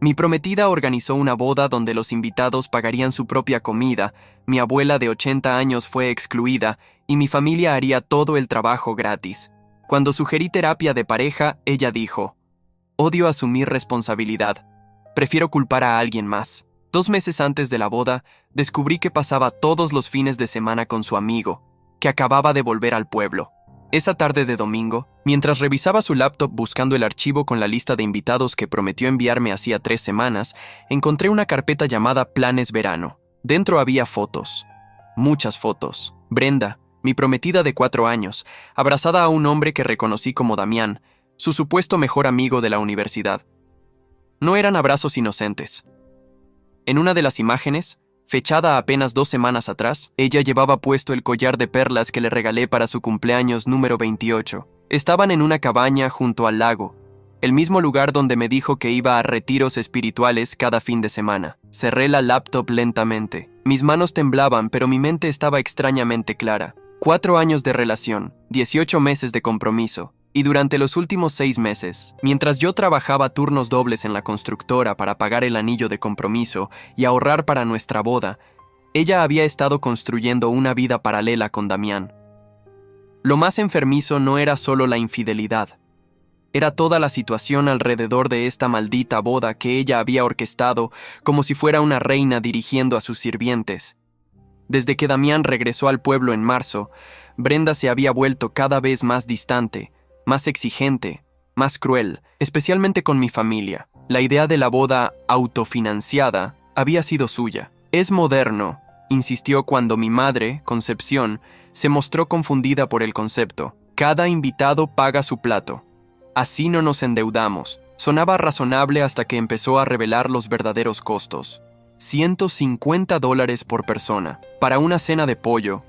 Mi prometida organizó una boda donde los invitados pagarían su propia comida, mi abuela de 80 años fue excluida y mi familia haría todo el trabajo gratis. Cuando sugerí terapia de pareja, ella dijo: odio asumir responsabilidad. Prefiero culpar a alguien más. 2 meses antes de la boda, descubrí que pasaba todos los fines de semana con su amigo, que acababa de volver al pueblo. Esa tarde de domingo, mientras revisaba su laptop buscando el archivo con la lista de invitados que prometió enviarme hacía 3 semanas, encontré una carpeta llamada Planes Verano. Dentro había fotos. Muchas fotos. Brenda, mi prometida de 4 años, abrazada a un hombre que reconocí como Damián, su supuesto mejor amigo de la universidad. No eran abrazos inocentes. En una de las imágenes, fechada apenas 2 semanas atrás, ella llevaba puesto el collar de perlas que le regalé para su cumpleaños número 28. Estaban en una cabaña junto al lago, el mismo lugar donde me dijo que iba a retiros espirituales cada fin de semana. Cerré la laptop lentamente. Mis manos temblaban, pero mi mente estaba extrañamente clara. 4 años de relación, 18 meses de compromiso. Y durante los últimos 6 meses, mientras yo trabajaba turnos dobles en la constructora para pagar el anillo de compromiso y ahorrar para nuestra boda, ella había estado construyendo una vida paralela con Damián. Lo más enfermizo no era solo la infidelidad, era toda la situación alrededor de esta maldita boda que ella había orquestado como si fuera una reina dirigiendo a sus sirvientes. Desde que Damián regresó al pueblo en marzo, Brenda se había vuelto cada vez más distante, más exigente, más cruel, especialmente con mi familia. La idea de la boda autofinanciada había sido suya. Es moderno, insistió cuando mi madre, Concepción, se mostró confundida por el concepto. Cada invitado paga su plato. Así no nos endeudamos. Sonaba razonable hasta que empezó a revelar los verdaderos costos. $150 por persona, para una cena de pollo,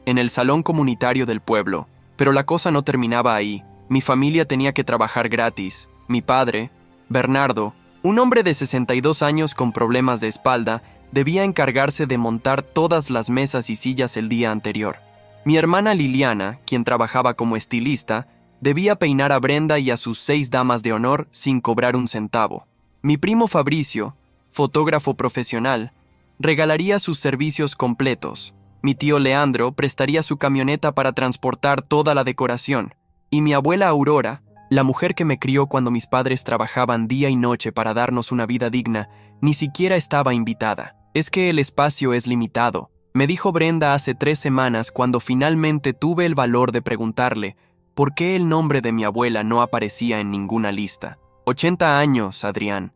en el salón comunitario del pueblo. Pero la cosa no terminaba ahí. Mi familia tenía que trabajar gratis. Mi padre, Bernardo, un hombre de 62 años con problemas de espalda, debía encargarse de montar todas las mesas y sillas el día anterior. Mi hermana Liliana, quien trabajaba como estilista, debía peinar a Brenda y a sus 6 damas de honor sin cobrar un centavo. Mi primo Fabricio, fotógrafo profesional, regalaría sus servicios completos. Mi tío Leandro prestaría su camioneta para transportar toda la decoración. Y mi abuela Aurora, la mujer que me crió cuando mis padres trabajaban día y noche para darnos una vida digna, ni siquiera estaba invitada. Es que el espacio es limitado, me dijo Brenda hace 3 semanas cuando finalmente tuve el valor de preguntarle por qué el nombre de mi abuela no aparecía en ninguna lista. 80 años, Adrián.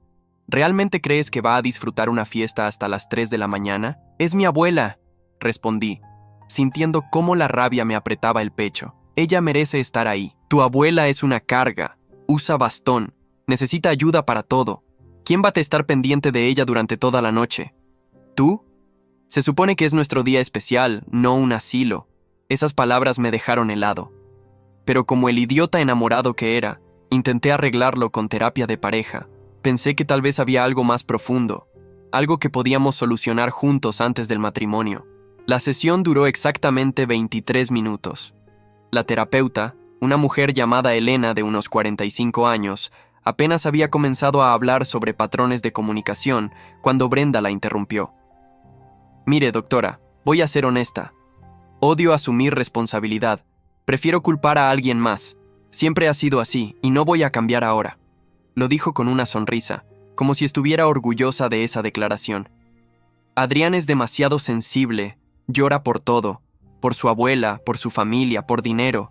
¿Realmente crees que va a disfrutar una fiesta hasta las 3 de la mañana? Es mi abuela, respondí, sintiendo cómo la rabia me apretaba el pecho. Ella merece estar ahí. Tu abuela es una carga. Usa bastón. Necesita ayuda para todo. ¿Quién va a estar pendiente de ella durante toda la noche? ¿Tú? Se supone que es nuestro día especial, no un asilo. Esas palabras me dejaron helado. Pero como el idiota enamorado que era, intenté arreglarlo con terapia de pareja. Pensé que tal vez había algo más profundo, algo que podíamos solucionar juntos antes del matrimonio. La sesión duró exactamente 23 minutos. La terapeuta, una mujer llamada Elena de unos 45 años, apenas había comenzado a hablar sobre patrones de comunicación cuando Brenda la interrumpió. Mire, doctora, voy a ser honesta. Odio asumir responsabilidad. Prefiero culpar a alguien más. Siempre ha sido así y no voy a cambiar ahora. Lo dijo con una sonrisa, como si estuviera orgullosa de esa declaración. Adrián es demasiado sensible, llora por todo. Por su abuela, por su familia, por dinero.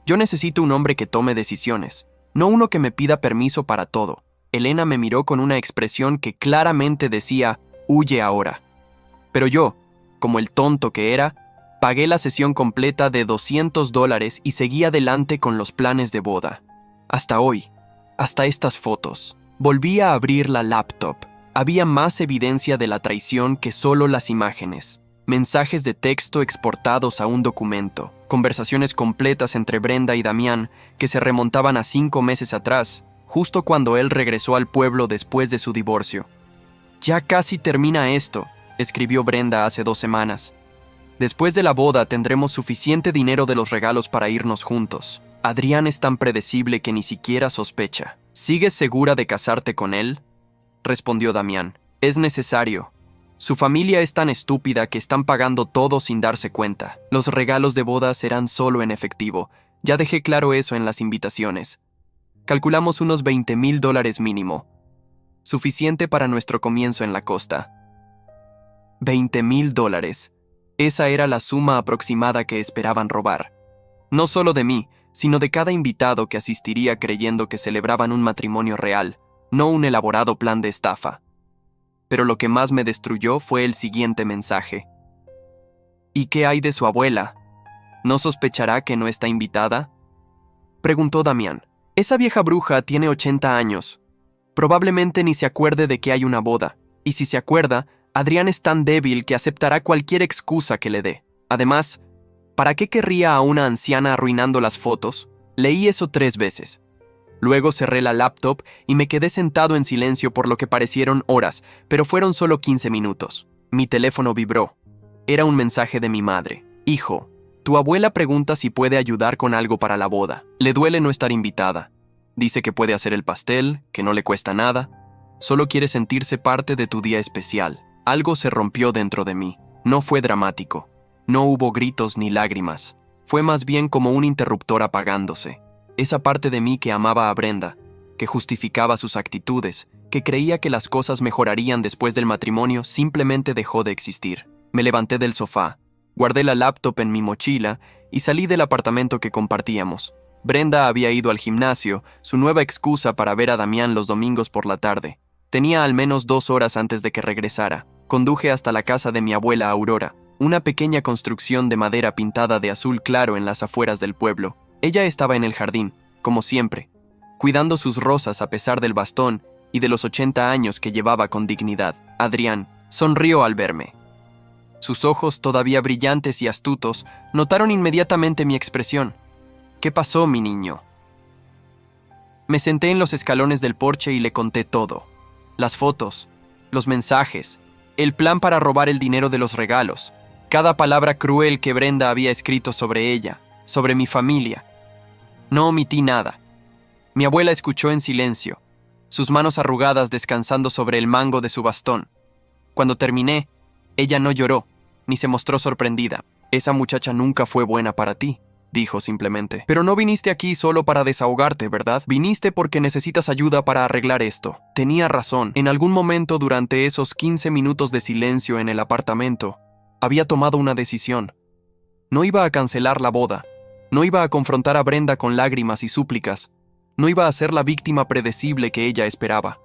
Yo necesito un hombre que tome decisiones, no uno que me pida permiso para todo. Elena me miró con una expresión que claramente decía, huye ahora. Pero yo, como el tonto que era, pagué la sesión completa de $200 y seguí adelante con los planes de boda. Hasta hoy, hasta estas fotos. Volví a abrir la laptop. Había más evidencia de la traición que solo las imágenes. Mensajes de texto exportados a un documento, conversaciones completas entre Brenda y Damián que se remontaban a 5 meses atrás, justo cuando él regresó al pueblo después de su divorcio. Ya casi termina esto, escribió Brenda hace 2 semanas. Después de la boda tendremos suficiente dinero de los regalos para irnos juntos. Adrián es tan predecible que ni siquiera sospecha. ¿Sigues segura de casarte con él? respondió Damián. Es necesario. Su familia es tan estúpida que están pagando todo sin darse cuenta. Los regalos de boda serán solo en efectivo. Ya dejé claro eso en las invitaciones. Calculamos unos $20,000 mínimo. Suficiente para nuestro comienzo en la costa. $20,000. Esa era la suma aproximada que esperaban robar. No solo de mí, sino de cada invitado que asistiría creyendo que celebraban un matrimonio real, no un elaborado plan de estafa. Pero lo que más me destruyó fue el siguiente mensaje. ¿Y qué hay de su abuela? ¿No sospechará que no está invitada? Preguntó Damián. Esa vieja bruja tiene 80 años. Probablemente ni se acuerde de que hay una boda, y si se acuerda, Adrián es tan débil que aceptará cualquier excusa que le dé. Además, ¿para qué querría a una anciana arruinando las fotos? Leí eso 3 veces. Luego cerré la laptop y me quedé sentado en silencio por lo que parecieron horas, pero fueron solo 15 minutos. Mi teléfono vibró. Era un mensaje de mi madre. Hijo, tu abuela pregunta si puede ayudar con algo para la boda. Le duele no estar invitada. Dice que puede hacer el pastel, que no le cuesta nada. Solo quiere sentirse parte de tu día especial. Algo se rompió dentro de mí. No fue dramático. No hubo gritos ni lágrimas. Fue más bien como un interruptor apagándose. Esa parte de mí que amaba a Brenda, que justificaba sus actitudes, que creía que las cosas mejorarían después del matrimonio, simplemente dejó de existir. Me levanté del sofá, guardé la laptop en mi mochila y salí del apartamento que compartíamos. Brenda había ido al gimnasio, su nueva excusa para ver a Damián los domingos por la tarde. Tenía al menos 2 horas antes de que regresara. Conduje hasta la casa de mi abuela Aurora, una pequeña construcción de madera pintada de azul claro en las afueras del pueblo. Ella estaba en el jardín, como siempre, cuidando sus rosas a pesar del bastón y de los 80 años que llevaba con dignidad. Adrián sonrió al verme. Sus ojos, todavía brillantes y astutos, notaron inmediatamente mi expresión. ¿Qué pasó, mi niño? Me senté en los escalones del porche y le conté todo. Las fotos, los mensajes, el plan para robar el dinero de los regalos, cada palabra cruel que Brenda había escrito sobre ella, sobre mi familia. No omití nada. Mi abuela escuchó en silencio, sus manos arrugadas descansando sobre el mango de su bastón. Cuando terminé, ella no lloró, ni se mostró sorprendida. Esa muchacha nunca fue buena para ti, dijo simplemente. Pero no viniste aquí solo para desahogarte, ¿verdad? Viniste porque necesitas ayuda para arreglar esto. Tenía razón. En algún momento durante esos 15 minutos de silencio en el apartamento, había tomado una decisión. No iba a cancelar la boda. No iba a confrontar a Brenda con lágrimas y súplicas. No iba a ser la víctima predecible que ella esperaba.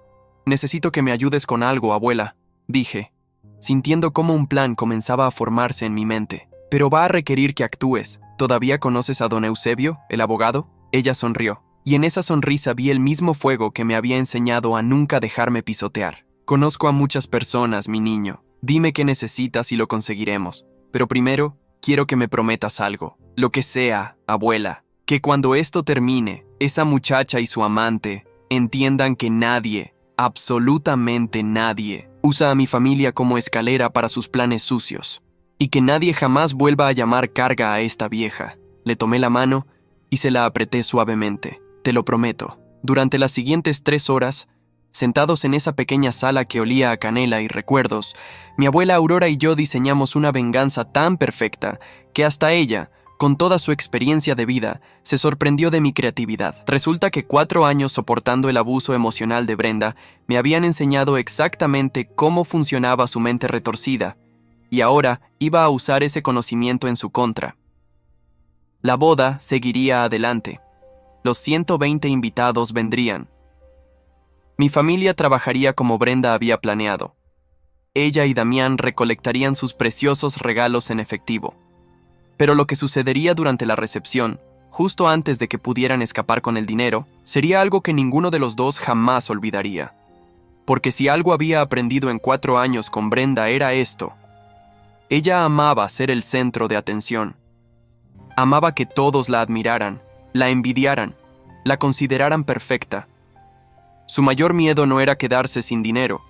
Necesito que me ayudes con algo, abuela, dije, sintiendo cómo un plan comenzaba a formarse en mi mente. Pero va a requerir que actúes. ¿Todavía conoces a don Eusebio, el abogado? Ella sonrió, y en esa sonrisa vi el mismo fuego que me había enseñado a nunca dejarme pisotear. Conozco a muchas personas, mi niño. Dime qué necesitas y lo conseguiremos. Pero primero, quiero que me prometas algo. Lo que sea, abuela. Que cuando esto termine, esa muchacha y su amante entiendan que nadie, absolutamente nadie, usa a mi familia como escalera para sus planes sucios. Y que nadie jamás vuelva a llamar carga a esta vieja. Le tomé la mano y se la apreté suavemente. Te lo prometo. Durante las siguientes 3 horas, sentados en esa pequeña sala que olía a canela y recuerdos, mi abuela Aurora y yo diseñamos una venganza tan perfecta que hasta ella, con toda su experiencia de vida, se sorprendió de mi creatividad. Resulta que 4 años soportando el abuso emocional de Brenda me habían enseñado exactamente cómo funcionaba su mente retorcida, y ahora iba a usar ese conocimiento en su contra. La boda seguiría adelante. Los 120 invitados vendrían. Mi familia trabajaría como Brenda había planeado. Ella y Damián recolectarían sus preciosos regalos en efectivo. Pero lo que sucedería durante la recepción, justo antes de que pudieran escapar con el dinero, sería algo que ninguno de los dos jamás olvidaría. Porque si algo había aprendido en 4 años con Brenda era esto. Ella amaba ser el centro de atención. Amaba que todos la admiraran, la envidiaran, la consideraran perfecta. Su mayor miedo no era quedarse sin dinero,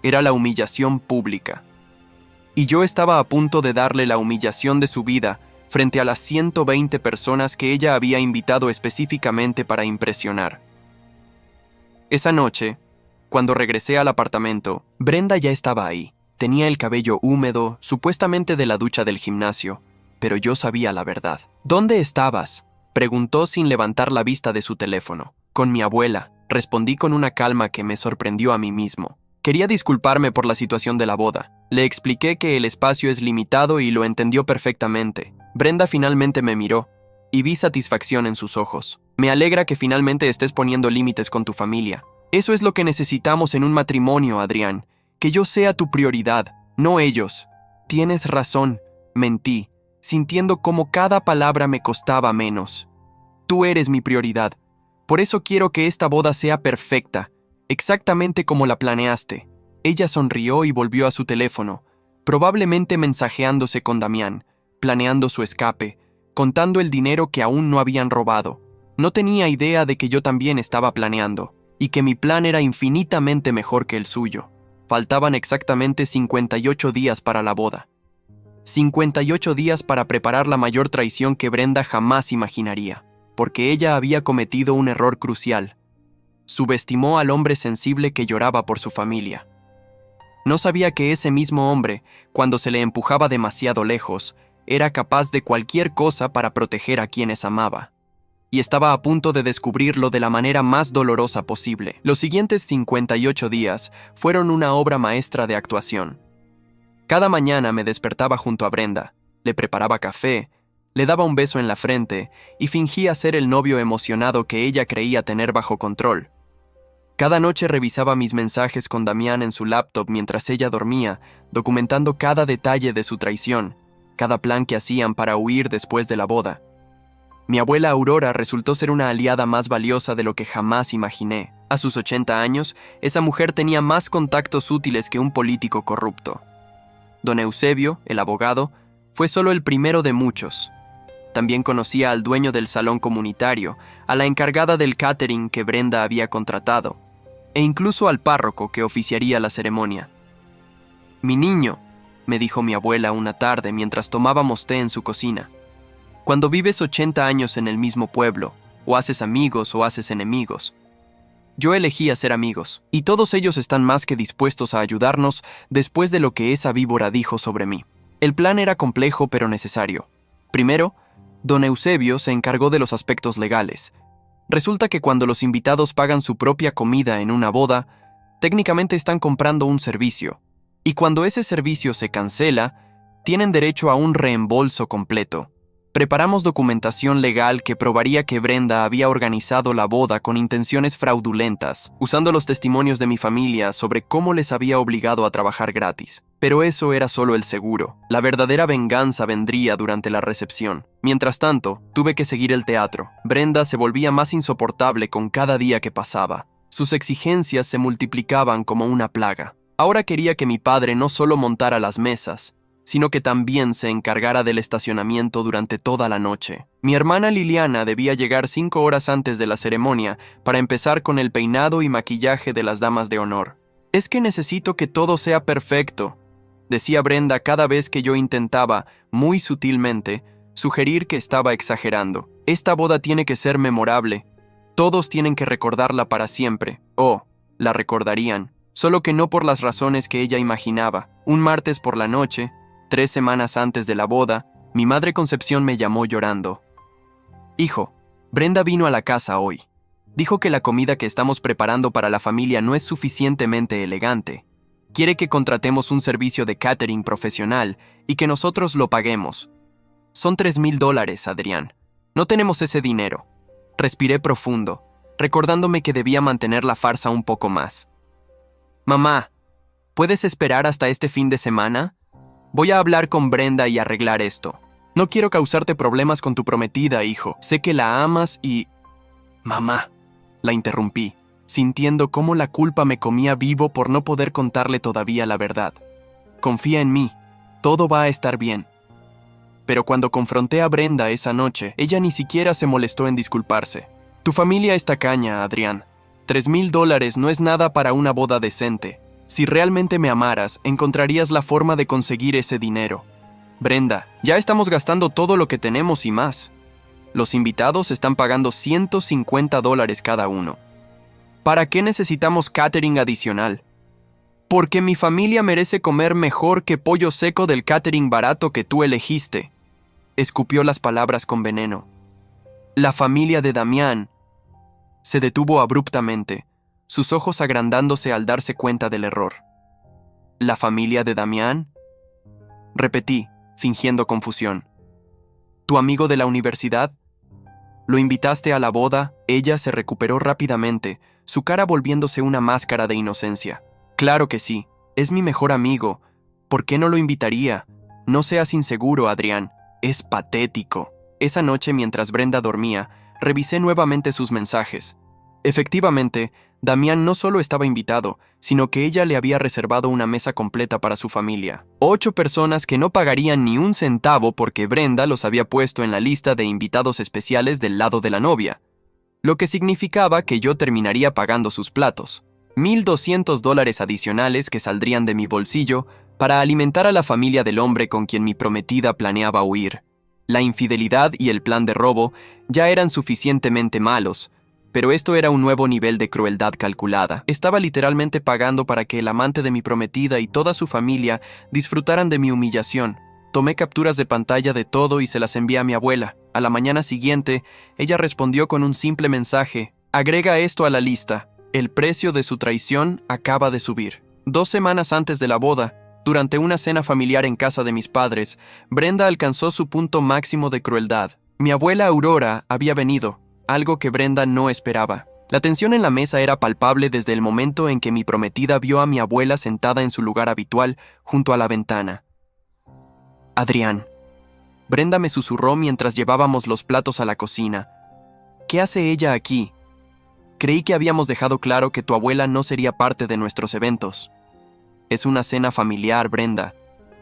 era la humillación pública. Y yo estaba a punto de darle la humillación de su vida frente a las 120 personas que ella había invitado específicamente para impresionar. Esa noche, Cuando regresé al apartamento, Brenda ya estaba ahí. Tenía el cabello húmedo, supuestamente de la ducha del gimnasio, pero yo sabía la verdad. ¿Dónde estabas?, preguntó sin levantar la vista de su teléfono. Con mi abuela, respondí con una calma que me sorprendió a mí mismo. Quería disculparme por la situación de la boda. Le expliqué que el espacio es limitado y lo entendió perfectamente. Brenda finalmente me miró y vi satisfacción en sus ojos. Me alegra que finalmente estés poniendo límites con tu familia. Eso es lo que necesitamos en un matrimonio, Adrián. Que yo sea tu prioridad, no ellos. Tienes razón, mentí, sintiendo cómo cada palabra me costaba menos. Tú eres mi prioridad. Por eso quiero que esta boda sea perfecta, exactamente como la planeaste. Ella sonrió y volvió a su teléfono, probablemente mensajeándose con Damián, planeando su escape, contando el dinero que aún no habían robado. No tenía idea de que yo también estaba planeando, y que mi plan era infinitamente mejor que el suyo. Faltaban exactamente 58 días para la boda. 58 días para preparar la mayor traición que Brenda jamás imaginaría, porque ella había cometido un error crucial. Subestimó al hombre sensible que lloraba por su familia. No sabía que ese mismo hombre, cuando se le empujaba demasiado lejos, era capaz de cualquier cosa para proteger a quienes amaba. Y estaba a punto de descubrirlo de la manera más dolorosa posible. Los siguientes 58 días fueron una obra maestra de actuación. Cada mañana me despertaba junto a Brenda, le preparaba café, le daba un beso en la frente y fingía ser el novio emocionado que ella creía tener bajo control. Cada noche revisaba mis mensajes con Damián en su laptop mientras ella dormía, documentando cada detalle de su traición, cada plan que hacían para huir después de la boda. Mi abuela Aurora resultó ser una aliada más valiosa de lo que jamás imaginé. A sus 80 años, esa mujer tenía más contactos útiles que un político corrupto. Don Eusebio, el abogado, fue solo el primero de muchos. También conocía al dueño del salón comunitario, a la encargada del catering que Brenda había contratado, e incluso al párroco que oficiaría la ceremonia. «Mi niño», me dijo mi abuela una tarde mientras tomábamos té en su cocina. Cuando vives 80 años en el mismo pueblo, o haces amigos o haces enemigos. Yo elegí hacer amigos, y todos ellos están más que dispuestos a ayudarnos después de lo que esa víbora dijo sobre mí. El plan era complejo pero necesario. Primero, don Eusebio se encargó de los aspectos legales. Resulta que cuando los invitados pagan su propia comida en una boda, técnicamente están comprando un servicio, y cuando ese servicio se cancela, tienen derecho a un reembolso completo. Preparamos documentación legal que probaría que Brenda había organizado la boda con intenciones fraudulentas, usando los testimonios de mi familia sobre cómo les había obligado a trabajar gratis. Pero eso era solo el seguro. La verdadera venganza vendría durante la recepción. Mientras tanto, tuve que seguir el teatro. Brenda se volvía más insoportable con cada día que pasaba. Sus exigencias se multiplicaban como una plaga. Ahora quería que mi padre no solo montara las mesas, sino que también se encargara del estacionamiento durante toda la noche. Mi hermana Liliana debía llegar 5 horas antes de la ceremonia para empezar con el peinado y maquillaje de las damas de honor. «Es que necesito que todo sea perfecto», decía Brenda cada vez que yo intentaba, muy sutilmente, sugerir que estaba exagerando. «Esta boda tiene que ser memorable. Todos tienen que recordarla para siempre. Oh, la recordarían, solo que no por las razones que ella imaginaba. Un martes por la noche, 3 semanas antes de la boda, mi madre Concepción me llamó llorando. «Hijo, Brenda vino a la casa hoy. Dijo que la comida que estamos preparando para la familia no es suficientemente elegante. Quiere que contratemos un servicio de catering profesional y que nosotros lo paguemos. Son $3,000, Adrián. No tenemos ese dinero». Respiré profundo, recordándome que debía mantener la farsa un poco más. «Mamá, ¿puedes esperar hasta este fin de semana? Voy a hablar con Brenda y arreglar esto. No quiero causarte problemas con tu prometida, hijo. Sé que la amas y...» «Mamá», la interrumpí, sintiendo cómo la culpa me comía vivo por no poder contarle todavía la verdad. «Confía en mí, todo va a estar bien». Pero cuando confronté a Brenda esa noche, ella ni siquiera se molestó en disculparse. «Tu familia es tacaña, Adrián. $3,000 no es nada para una boda decente. Si realmente me amaras, encontrarías la forma de conseguir ese dinero. Brenda, ya estamos gastando todo lo que tenemos y más. Los invitados están pagando $150 cada uno. ¿Para qué necesitamos catering adicional? Porque mi familia merece comer mejor que pollo seco del catering barato que tú elegiste. Escupió las palabras con veneno. La familia de Damián. Se detuvo abruptamente, sus ojos agrandándose al darse cuenta del error. ¿La familia de Damián? Repetí, fingiendo confusión. ¿Tu amigo de la universidad? Lo invitaste a la boda. Ella se recuperó rápidamente, su cara volviéndose una máscara de inocencia. Claro que sí, es mi mejor amigo. ¿Por qué no lo invitaría? No seas inseguro, Adrián. Es patético. Esa noche, mientras Brenda dormía, revisé nuevamente sus mensajes. Efectivamente, Damián no solo estaba invitado, sino que ella le había reservado una mesa completa para su familia. 8 personas que no pagarían ni un centavo porque Brenda los había puesto en la lista de invitados especiales del lado de la novia, lo que significaba que yo terminaría pagando sus platos. $1,200 adicionales que saldrían de mi bolsillo para alimentar a la familia del hombre con quien mi prometida planeaba huir. La infidelidad y el plan de robo ya eran suficientemente malos, pero esto era un nuevo nivel de crueldad calculada. Estaba literalmente pagando para que el amante de mi prometida y toda su familia disfrutaran de mi humillación. Tomé capturas de pantalla de todo y se las envié a mi abuela. A la mañana siguiente, ella respondió con un simple mensaje. Agrega esto a la lista. El precio de su traición acaba de subir. 2 semanas antes de la boda, durante una cena familiar en casa de mis padres, Brenda alcanzó su punto máximo de crueldad. Mi abuela Aurora había venido, algo que Brenda no esperaba. La tensión en la mesa era palpable desde el momento en que mi prometida vio a mi abuela sentada en su lugar habitual, junto a la ventana. Adrián. Brenda me susurró mientras llevábamos los platos a la cocina. ¿Qué hace ella aquí? Creí que habíamos dejado claro que tu abuela no sería parte de nuestros eventos. Es una cena familiar, Brenda.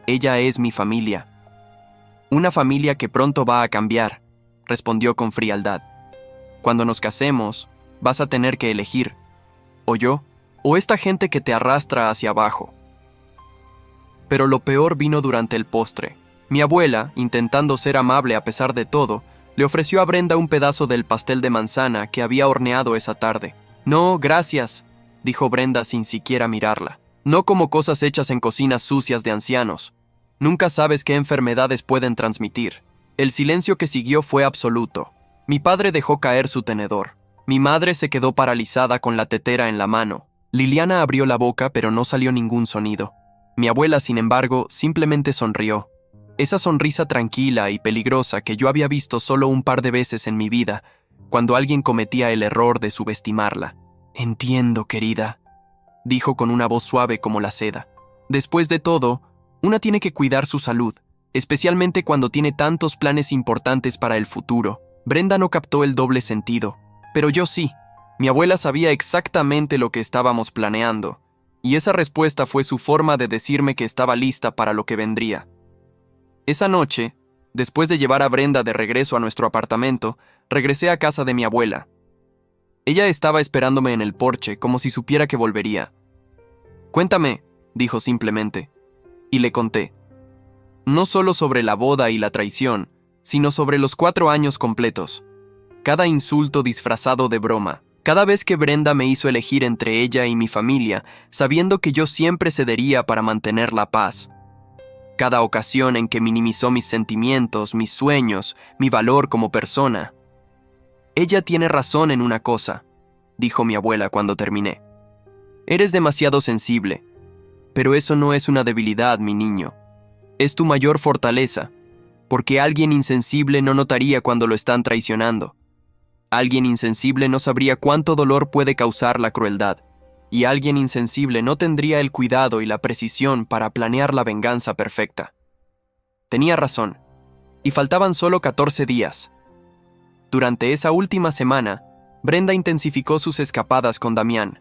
Ella es mi familia. Una familia que pronto va a cambiar, respondió con frialdad. Cuando nos casemos, vas a tener que elegir, o yo, o esta gente que te arrastra hacia abajo. Pero lo peor vino durante el postre. Mi abuela, intentando ser amable a pesar de todo, le ofreció a Brenda un pedazo del pastel de manzana que había horneado esa tarde. No, gracias, dijo Brenda sin siquiera mirarla. No como cosas hechas en cocinas sucias de ancianos. Nunca sabes qué enfermedades pueden transmitir. El silencio que siguió fue absoluto. Mi padre dejó caer su tenedor. Mi madre se quedó paralizada con la tetera en la mano. Liliana abrió la boca, pero no salió ningún sonido. Mi abuela, sin embargo, simplemente sonrió. Esa sonrisa tranquila y peligrosa que yo había visto solo un par de veces en mi vida, cuando alguien cometía el error de subestimarla. Entiendo, querida, dijo con una voz suave como la seda. Después de todo, una tiene que cuidar su salud, especialmente cuando tiene tantos planes importantes para el futuro. Brenda no captó el doble sentido, pero yo sí. Mi abuela sabía exactamente lo que estábamos planeando, y esa respuesta fue su forma de decirme que estaba lista para lo que vendría. Esa noche, después de llevar a Brenda de regreso a nuestro apartamento, regresé a casa de mi abuela. Ella estaba esperándome en el porche, como si supiera que volvería. Cuéntame, dijo simplemente, y le conté. No solo sobre la boda y la traición, sino sobre los 4 años completos. Cada insulto disfrazado de broma. Cada vez que Brenda me hizo elegir entre ella y mi familia, sabiendo que yo siempre cedería para mantener la paz. Cada ocasión en que minimizó mis sentimientos, mis sueños, mi valor como persona. Ella tiene razón en una cosa, dijo mi abuela cuando terminé. Eres demasiado sensible, pero eso no es una debilidad, mi niño. Es tu mayor fortaleza, porque alguien insensible no notaría cuando lo están traicionando. Alguien insensible no sabría cuánto dolor puede causar la crueldad, y alguien insensible no tendría el cuidado y la precisión para planear la venganza perfecta. Tenía razón, y faltaban solo 14 días. Durante esa última semana, Brenda intensificó sus escapadas con Damián.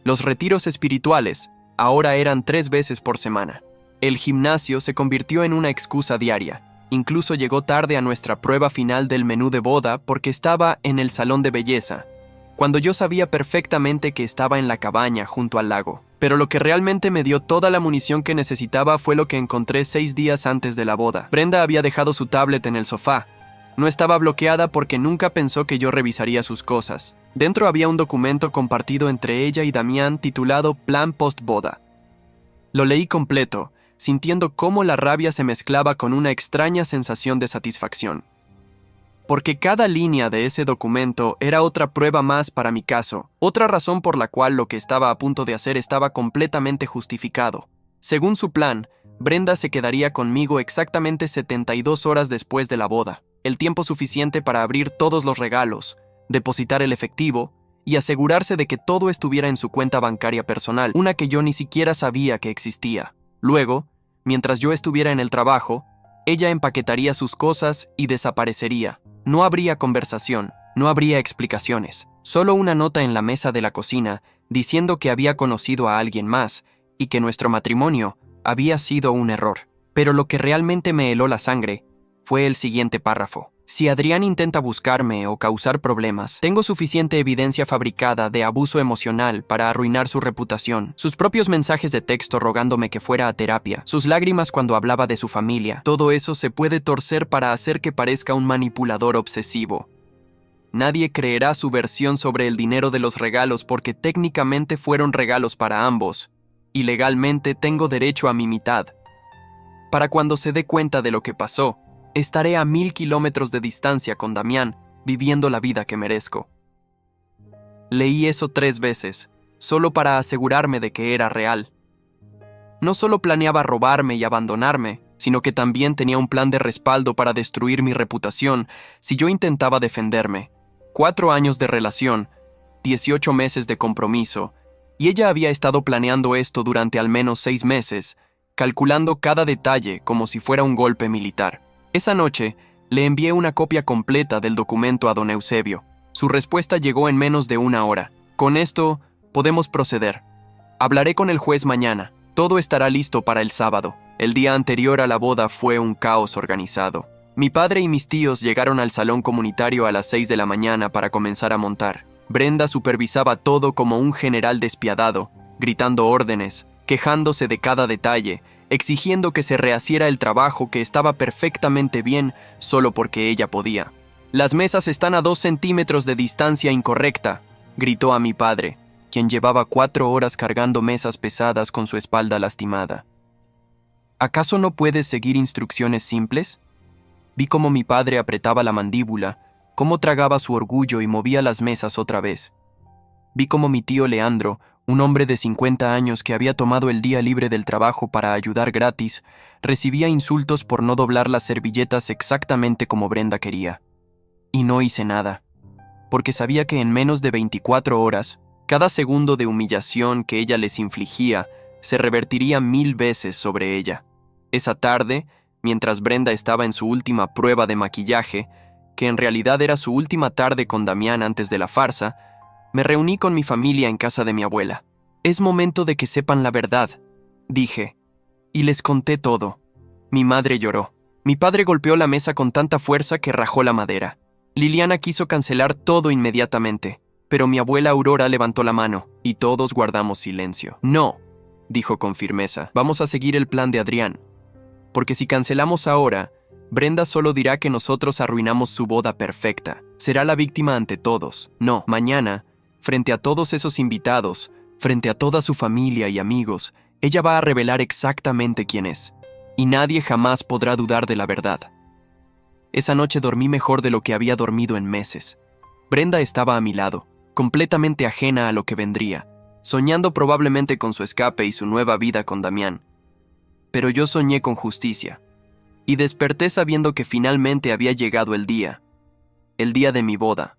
Los retiros espirituales ahora eran 3 veces por semana. El gimnasio se convirtió en una excusa diaria. Incluso llegó tarde a nuestra prueba final del menú de boda porque estaba en el salón de belleza, cuando yo sabía perfectamente que estaba en la cabaña junto al lago. Pero lo que realmente me dio toda la munición que necesitaba fue lo que encontré 6 días antes de la boda. Brenda había dejado su tablet en el sofá. No estaba bloqueada porque nunca pensó que yo revisaría sus cosas. Dentro había un documento compartido entre ella y Damián titulado Plan Post-Boda. Lo leí completo, sintiendo cómo la rabia se mezclaba con una extraña sensación de satisfacción. Porque cada línea de ese documento era otra prueba más para mi caso, otra razón por la cual lo que estaba a punto de hacer estaba completamente justificado. Según su plan, Brenda se quedaría conmigo exactamente 72 horas después de la boda, el tiempo suficiente para abrir todos los regalos, depositar el efectivo y asegurarse de que todo estuviera en su cuenta bancaria personal, una que yo ni siquiera sabía que existía. Luego, mientras yo estuviera en el trabajo, ella empaquetaría sus cosas y desaparecería. No habría conversación, no habría explicaciones, solo una nota en la mesa de la cocina diciendo que había conocido a alguien más y que nuestro matrimonio había sido un error. Pero lo que realmente me heló la sangre fue el siguiente párrafo. Si Adrián intenta buscarme o causar problemas, tengo suficiente evidencia fabricada de abuso emocional para arruinar su reputación. Sus propios mensajes de texto rogándome que fuera a terapia, sus lágrimas cuando hablaba de su familia, todo eso se puede torcer para hacer que parezca un manipulador obsesivo. Nadie creerá su versión sobre el dinero de los regalos porque técnicamente fueron regalos para ambos, y legalmente tengo derecho a mi mitad. Para cuando se dé cuenta de lo que pasó, estaré a 1000 kilómetros de distancia con Damián, viviendo la vida que merezco. Leí eso 3 veces, solo para asegurarme de que era real. No solo planeaba robarme y abandonarme, sino que también tenía un plan de respaldo para destruir mi reputación si yo intentaba defenderme. 4 años de relación, 18 meses de compromiso, y ella había estado planeando esto durante al menos 6 meses, calculando cada detalle como si fuera un golpe militar. Esa noche, le envié una copia completa del documento a don Eusebio. Su respuesta llegó en menos de 1 hora. Con esto, podemos proceder. Hablaré con el juez mañana. Todo estará listo para el sábado. El día anterior a la boda fue un caos organizado. Mi padre y mis tíos llegaron al salón comunitario a las 6 de la mañana para comenzar a montar. Brenda supervisaba todo como un general despiadado, gritando órdenes, quejándose de cada detalle, exigiendo que se rehaciera el trabajo que estaba perfectamente bien solo porque ella podía. «Las mesas están a 2 centímetros de distancia incorrecta», gritó a mi padre, quien llevaba 4 horas cargando mesas pesadas con su espalda lastimada. ¿Acaso no puedes seguir instrucciones simples? Vi cómo mi padre apretaba la mandíbula, cómo tragaba su orgullo y movía las mesas otra vez. Vi cómo mi tío Leandro, un hombre de 50 años que había tomado el día libre del trabajo para ayudar gratis, recibía insultos por no doblar las servilletas exactamente como Brenda quería. Y no hice nada, porque sabía que en menos de 24 horas, cada segundo de humillación que ella les infligía se revertiría 1000 veces sobre ella. Esa tarde, mientras Brenda estaba en su última prueba de maquillaje, que en realidad era su última tarde con Damián antes de la farsa, me reuní con mi familia en casa de mi abuela. «Es momento de que sepan la verdad», dije, y les conté todo. Mi madre lloró. Mi padre golpeó la mesa con tanta fuerza que rajó la madera. Liliana quiso cancelar todo inmediatamente, pero mi abuela Aurora levantó la mano, y todos guardamos silencio. «No», dijo con firmeza, «vamos a seguir el plan de Adrián. Porque si cancelamos ahora, Brenda solo dirá que nosotros arruinamos su boda perfecta. Será la víctima ante todos. No, mañana, frente a todos esos invitados, frente a toda su familia y amigos, ella va a revelar exactamente quién es. Y nadie jamás podrá dudar de la verdad». Esa noche dormí mejor de lo que había dormido en meses. Brenda estaba a mi lado, completamente ajena a lo que vendría, soñando probablemente con su escape y su nueva vida con Damián. Pero yo soñé con justicia, y desperté sabiendo que finalmente había llegado el día de mi boda,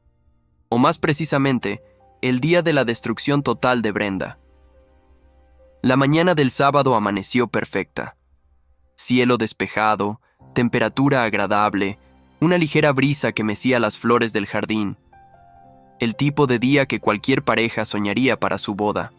o más precisamente, el día de la destrucción total de Brenda. La mañana del sábado amaneció perfecta. Cielo despejado, temperatura agradable, una ligera brisa que mecía las flores del jardín. El tipo de día que cualquier pareja soñaría para su boda.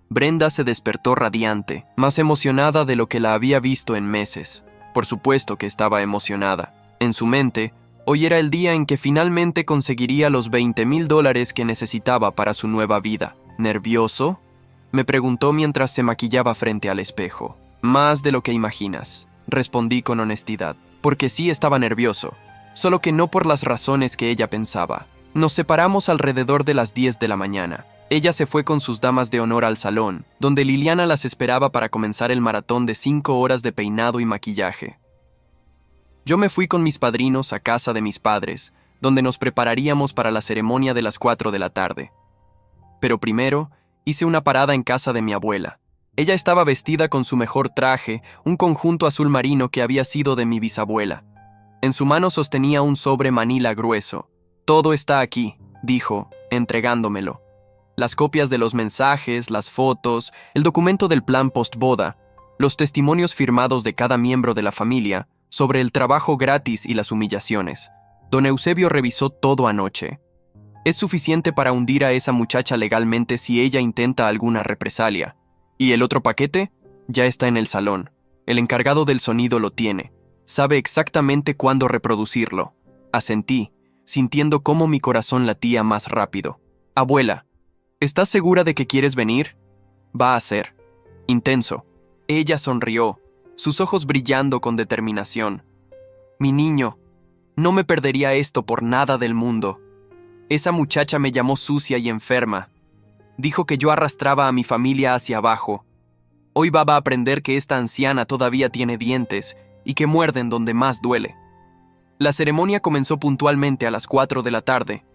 Brenda se despertó radiante, más emocionada de lo que la había visto en meses. Por supuesto que estaba emocionada. En su mente, hoy era el día en que finalmente conseguiría los $20,000 que necesitaba para su nueva vida. ¿Nervioso?, me preguntó mientras se maquillaba frente al espejo. «Más de lo que imaginas», respondí con honestidad, porque sí estaba nervioso, solo que no por las razones que ella pensaba. Nos separamos alrededor de las 10 de la mañana. Ella se fue con sus damas de honor al salón, donde Liliana las esperaba para comenzar el maratón de 5 horas de peinado y maquillaje. Yo me fui con mis padrinos a casa de mis padres, donde nos prepararíamos para la ceremonia de las 4 de la tarde. Pero primero, hice una parada en casa de mi abuela. Ella estaba vestida con su mejor traje, un conjunto azul marino que había sido de mi bisabuela. En su mano sostenía un sobre manila grueso. «Todo está aquí», dijo, entregándomelo. Las copias de los mensajes, las fotos, el documento del plan postboda, los testimonios firmados de cada miembro de la familia sobre el trabajo gratis y las humillaciones. Don Eusebio revisó todo anoche. Es suficiente para hundir a esa muchacha legalmente si ella intenta alguna represalia. ¿Y el otro paquete? Ya está en el salón. El encargado del sonido lo tiene. Sabe exactamente cuándo reproducirlo. Asentí, sintiendo cómo mi corazón latía más rápido. Abuela, ¿estás segura de que quieres venir? Va a ser. Intenso. Ella sonrió, sus ojos brillando con determinación. Mi niño, no me perdería esto por nada del mundo. Esa muchacha me llamó sucia y enferma. Dijo que yo arrastraba a mi familia hacia abajo. Hoy va a aprender que esta anciana todavía tiene dientes y que muerden donde más duele. La ceremonia comenzó puntualmente a las 4 de la tarde.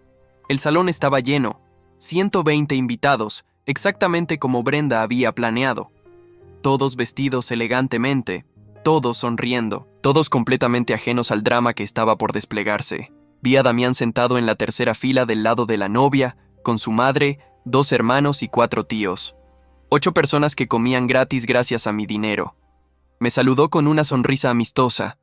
El salón estaba lleno, 120 invitados, exactamente como Brenda había planeado. Todos vestidos elegantemente, todos sonriendo, todos completamente ajenos al drama que estaba por desplegarse. Vi a Damián sentado en la tercera fila del lado de la novia, con su madre, 2 hermanos y 4 tíos. 8 personas que comían gratis gracias a mi dinero. Me saludó con una sonrisa amistosa.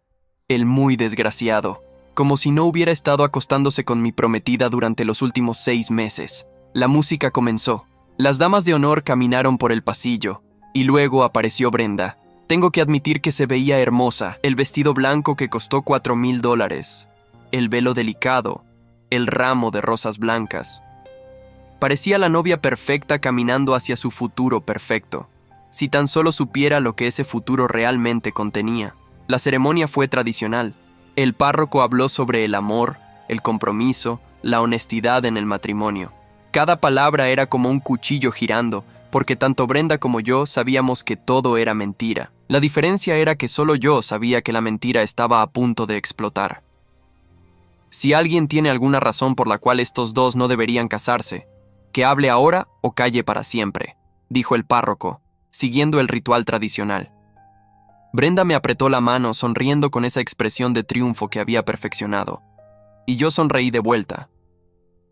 El muy desgraciado, como si no hubiera estado acostándose con mi prometida durante los últimos 6 meses. La música comenzó. Las damas de honor caminaron por el pasillo, y luego apareció Brenda. Tengo que admitir que se veía hermosa, el vestido blanco que costó $4,000, el velo delicado, el ramo de rosas blancas. Parecía la novia perfecta caminando hacia su futuro perfecto. Si tan solo supiera lo que ese futuro realmente contenía. La ceremonia fue tradicional. El párroco habló sobre el amor, el compromiso, la honestidad en el matrimonio. Cada palabra era como un cuchillo girando, porque tanto Brenda como yo sabíamos que todo era mentira. La diferencia era que solo yo sabía que la mentira estaba a punto de explotar. Si alguien tiene alguna razón por la cual estos dos no deberían casarse, que hable ahora o calle para siempre, dijo el párroco, siguiendo el ritual tradicional. Brenda me apretó la mano sonriendo con esa expresión de triunfo que había perfeccionado, y yo sonreí de vuelta,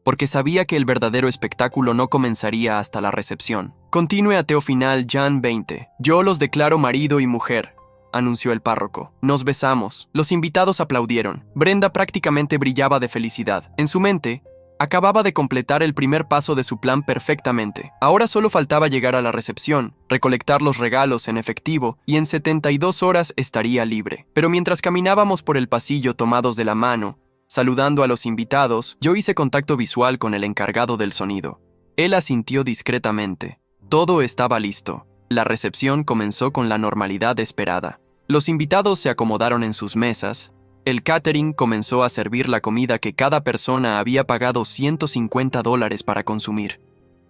porque sabía que el verdadero espectáculo no comenzaría hasta la recepción. Continúe ateo final Jan 20. Yo los declaro marido y mujer, anunció el párroco. Nos besamos. Los invitados aplaudieron. Brenda prácticamente brillaba de felicidad. En su mente, acababa de completar el primer paso de su plan perfectamente. Ahora solo faltaba llegar a la recepción, recolectar los regalos en efectivo y en 72 horas estaría libre. Pero mientras caminábamos por el pasillo tomados de la mano, saludando a los invitados, yo hice contacto visual con el encargado del sonido. Él asintió discretamente. Todo estaba listo. La recepción comenzó con la normalidad esperada. Los invitados se acomodaron en sus mesas. El catering comenzó a servir la comida que cada persona había pagado $150 para consumir.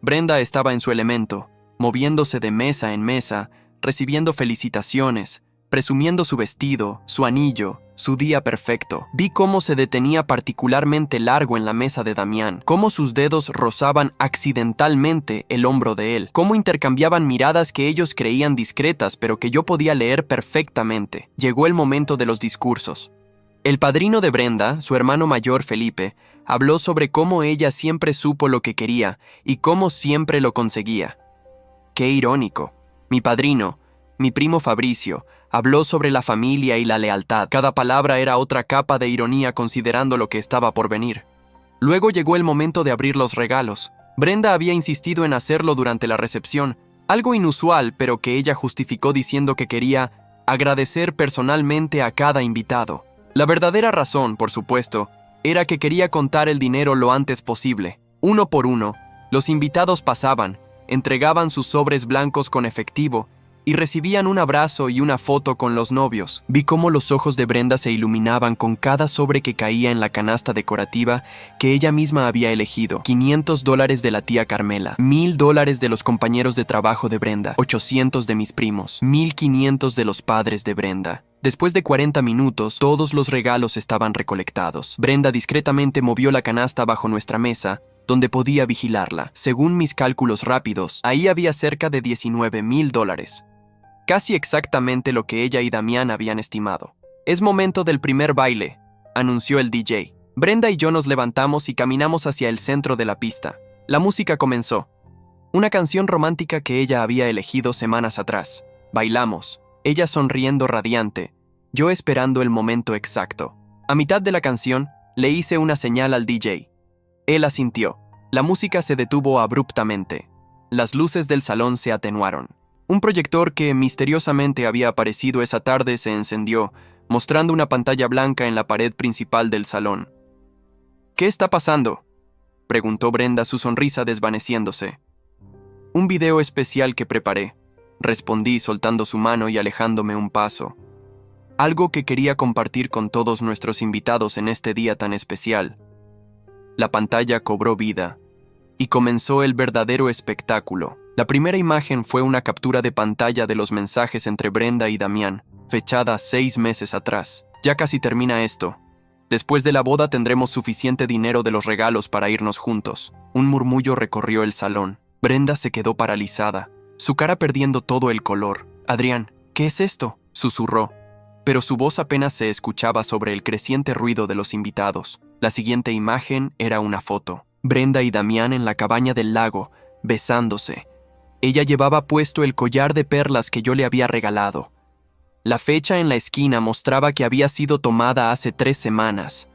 Brenda estaba en su elemento, moviéndose de mesa en mesa, recibiendo felicitaciones, presumiendo su vestido, su anillo, su día perfecto. Vi cómo se detenía particularmente largo en la mesa de Damián, cómo sus dedos rozaban accidentalmente el hombro de él, cómo intercambiaban miradas que ellos creían discretas pero que yo podía leer perfectamente. Llegó el momento de los discursos. El padrino de Brenda, su hermano mayor Felipe, habló sobre cómo ella siempre supo lo que quería y cómo siempre lo conseguía. Qué irónico. Mi padrino, mi primo Fabricio, habló sobre la familia y la lealtad. Cada palabra era otra capa de ironía considerando lo que estaba por venir. Luego llegó el momento de abrir los regalos. Brenda había insistido en hacerlo durante la recepción, algo inusual, pero que ella justificó diciendo que quería agradecer personalmente a cada invitado. La verdadera razón, por supuesto, era que quería contar el dinero lo antes posible. Uno por uno, los invitados pasaban, entregaban sus sobres blancos con efectivo y recibían un abrazo y una foto con los novios. Vi cómo los ojos de Brenda se iluminaban con cada sobre que caía en la canasta decorativa que ella misma había elegido. $500 de la tía Carmela, $1,000 de los compañeros de trabajo de Brenda, 800 de mis primos, 1,500 de los padres de Brenda. Después de 40 minutos, todos los regalos estaban recolectados. Brenda discretamente movió la canasta bajo nuestra mesa, donde podía vigilarla. Según mis cálculos rápidos, ahí había cerca de $19,000. Casi exactamente lo que ella y Damián habían estimado. «Es momento del primer baile», anunció el DJ. Brenda y yo nos levantamos y caminamos hacia el centro de la pista. La música comenzó. Una canción romántica que ella había elegido semanas atrás. Bailamos, ella sonriendo radiante, yo esperando el momento exacto. A mitad de la canción, le hice una señal al DJ. Él asintió. La música se detuvo abruptamente. Las luces del salón se atenuaron. Un proyector que misteriosamente había aparecido esa tarde se encendió, mostrando una pantalla blanca en la pared principal del salón. «¿Qué está pasando?», preguntó Brenda, su sonrisa desvaneciéndose. «Un video especial que preparé», respondí soltando su mano y alejándome un paso. «Algo que quería compartir con todos nuestros invitados en este día tan especial». La pantalla cobró vida y comenzó el verdadero espectáculo. La primera imagen fue una captura de pantalla de los mensajes entre Brenda y Damián, fechada 6 meses atrás. «Ya casi termina esto. Después de la boda tendremos suficiente dinero de los regalos para irnos juntos». Un murmullo recorrió el salón. Brenda se quedó paralizada, su cara perdiendo todo el color. «Adrián, ¿qué es esto?», susurró, pero su voz apenas se escuchaba sobre el creciente ruido de los invitados. La siguiente imagen era una foto. Brenda y Damián en la cabaña del lago, besándose. Ella llevaba puesto el collar de perlas que yo le había regalado. La fecha en la esquina mostraba que había sido tomada hace 3 semanas.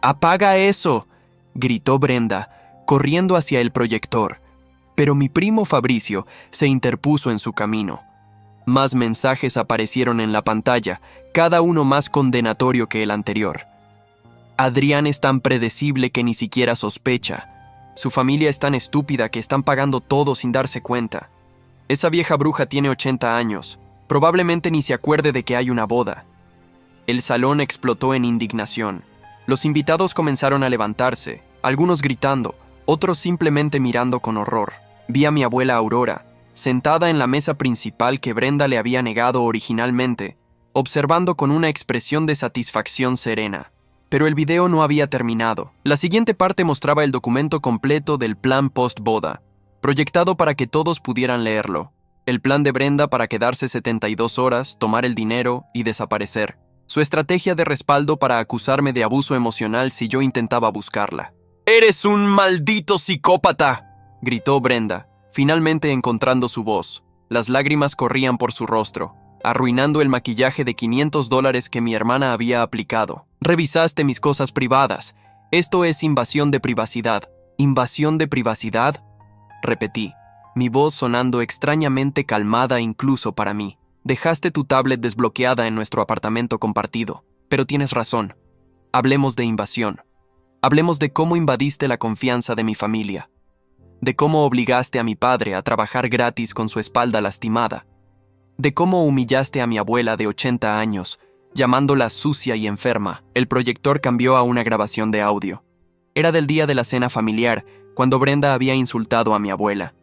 «¡Apaga eso!», gritó Brenda, corriendo hacia el proyector. Pero mi primo Fabricio se interpuso en su camino. Más mensajes aparecieron en la pantalla, cada uno más condenatorio que el anterior. «Adrián es tan predecible que ni siquiera sospecha. Su familia es tan estúpida que están pagando todo sin darse cuenta. Esa vieja bruja tiene 80 años. Probablemente ni se acuerde de que hay una boda». El salón explotó en indignación. Los invitados comenzaron a levantarse, algunos gritando, otros simplemente mirando con horror. Vi a mi abuela Aurora, sentada en la mesa principal que Brenda le había negado originalmente, observando con una expresión de satisfacción serena. Pero el video no había terminado. La siguiente parte mostraba el documento completo del plan post-boda, proyectado para que todos pudieran leerlo. El plan de Brenda para quedarse 72 horas, tomar el dinero y desaparecer. Su estrategia de respaldo para acusarme de abuso emocional si yo intentaba buscarla. «¡Eres un maldito psicópata!», gritó Brenda, finalmente encontrando su voz. Las lágrimas corrían por su rostro, arruinando el maquillaje de $500 que mi hermana había aplicado. «Revisaste mis cosas privadas. Esto es invasión de privacidad». «¿Invasión de privacidad?», repetí, mi voz sonando extrañamente calmada incluso para mí. «Dejaste tu tablet desbloqueada en nuestro apartamento compartido, pero tienes razón. Hablemos de invasión. Hablemos de cómo invadiste la confianza de mi familia. De cómo obligaste a mi padre a trabajar gratis con su espalda lastimada. De cómo humillaste a mi abuela de 80 años, llamándola sucia y enferma». El proyector cambió a una grabación de audio. Era del día de la cena familiar, cuando Brenda había insultado a mi abuela.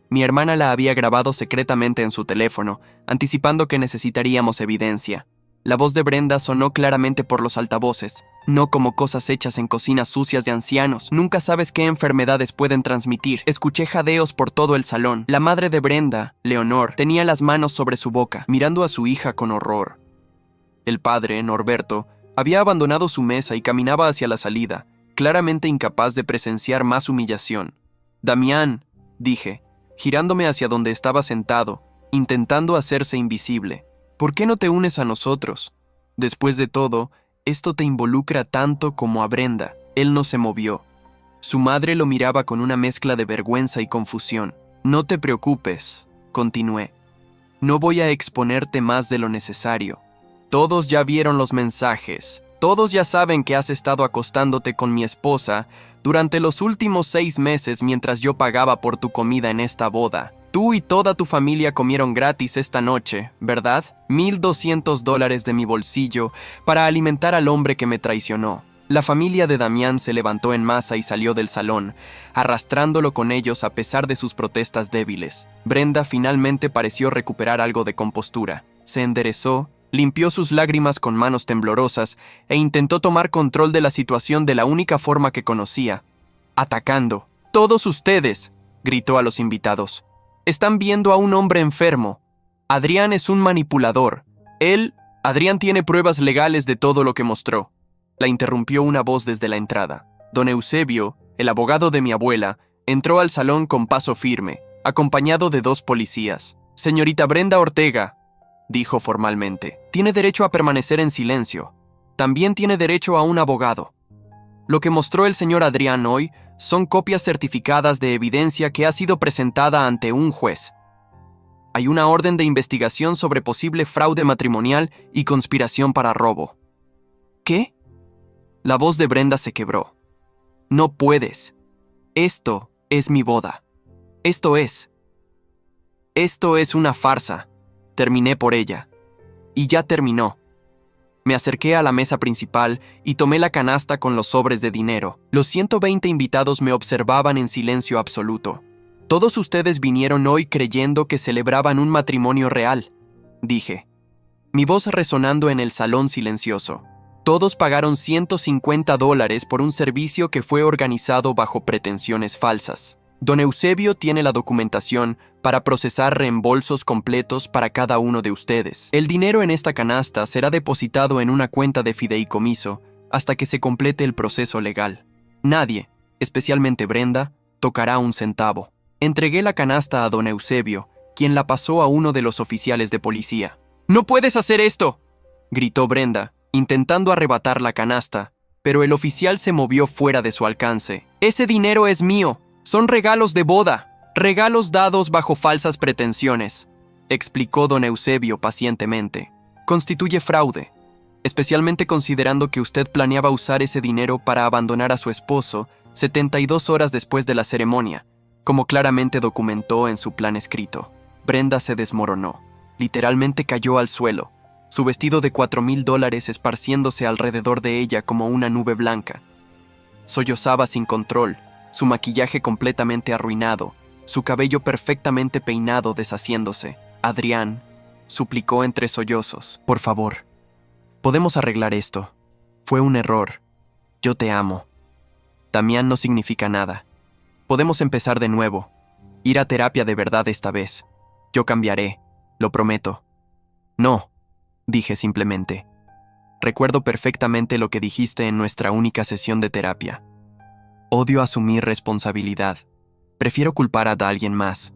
Mi hermana la había grabado secretamente en su teléfono, anticipando que necesitaríamos evidencia. La voz de Brenda sonó claramente por los altavoces, no como cosas hechas en cocinas sucias de ancianos. «Nunca sabes qué enfermedades pueden transmitir». Escuché jadeos por todo el salón. La madre de Brenda, Leonor, tenía las manos sobre su boca, mirando a su hija con horror. El padre, Norberto, había abandonado su mesa y caminaba hacia la salida, claramente incapaz de presenciar más humillación. «Damián», dije, girándome hacia donde estaba sentado, intentando hacerse invisible. «¿Por qué no te unes a nosotros? Después de todo, esto te involucra tanto como a Brenda». Él no se movió. Su madre lo miraba con una mezcla de vergüenza y confusión. «No te preocupes», continué. «No voy a exponerte más de lo necesario. Todos ya vieron los mensajes. Todos ya saben que has estado acostándote con mi esposa durante los últimos 6 meses mientras yo pagaba por tu comida en esta boda. Tú y toda tu familia comieron gratis esta noche, ¿verdad? $1,200 de mi bolsillo para alimentar al hombre que me traicionó. La familia de Damián se levantó en masa y salió del salón, arrastrándolo con ellos a pesar de sus protestas débiles. Brenda finalmente pareció recuperar algo de compostura. Se enderezó, limpió sus lágrimas con manos temblorosas e intentó tomar control de la situación de la única forma que conocía: atacando. «Todos ustedes», gritó a los invitados, «están viendo a un hombre enfermo. Adrián es un manipulador. Adrián tiene pruebas legales de todo lo que mostró». La interrumpió una voz desde la entrada. Don Eusebio, el abogado de mi abuela, entró al salón con paso firme, acompañado de 2 policías. «Señorita Brenda Ortega», dijo formalmente, «tiene derecho a permanecer en silencio. También tiene derecho a un abogado. Lo que mostró el señor Adrián hoy son copias certificadas de evidencia que ha sido presentada ante un juez. Hay una orden de investigación sobre posible fraude matrimonial y conspiración para robo». «¿Qué?». La voz de Brenda se quebró. «No puedes. Esto es mi boda. Esto es una farsa. Terminé por ella. Y ya terminó». Me acerqué a la mesa principal y tomé la canasta con los sobres de dinero. Los 120 invitados me observaban en silencio absoluto. «Todos ustedes vinieron hoy creyendo que celebraban un matrimonio real», dije, mi voz resonando en el salón silencioso. Todos pagaron $150 por un servicio que fue organizado bajo pretensiones falsas. Don Eusebio tiene la documentación para procesar reembolsos completos para cada uno de ustedes. El dinero en esta canasta será depositado en una cuenta de fideicomiso hasta que se complete el proceso legal. Nadie, especialmente Brenda, tocará un centavo. Entregué la canasta a don Eusebio, quien la pasó a uno de los oficiales de policía. «¡No puedes hacer esto!», gritó Brenda, intentando arrebatar la canasta, pero el oficial se movió fuera de su alcance. «Ese dinero es mío. Son regalos de boda, regalos dados bajo falsas pretensiones», explicó don Eusebio pacientemente. «Constituye fraude, especialmente considerando que usted planeaba usar ese dinero para abandonar a su esposo 72 horas después de la ceremonia, como claramente documentó en su plan escrito». Brenda se desmoronó. Literalmente cayó al suelo, su vestido de $4,000 esparciéndose alrededor de ella como una nube blanca. Sollozaba sin control, su maquillaje completamente arruinado, su cabello perfectamente peinado deshaciéndose. «Adrián», suplicó entre sollozos, «por favor, podemos arreglar esto. Fue un error. Yo te amo. Damián no significa nada. Podemos empezar de nuevo. Ir a terapia de verdad esta vez. Yo cambiaré, lo prometo». «No», dije simplemente. «Recuerdo perfectamente lo que dijiste en nuestra única sesión de terapia. Odio asumir responsabilidad. Prefiero culpar a alguien más.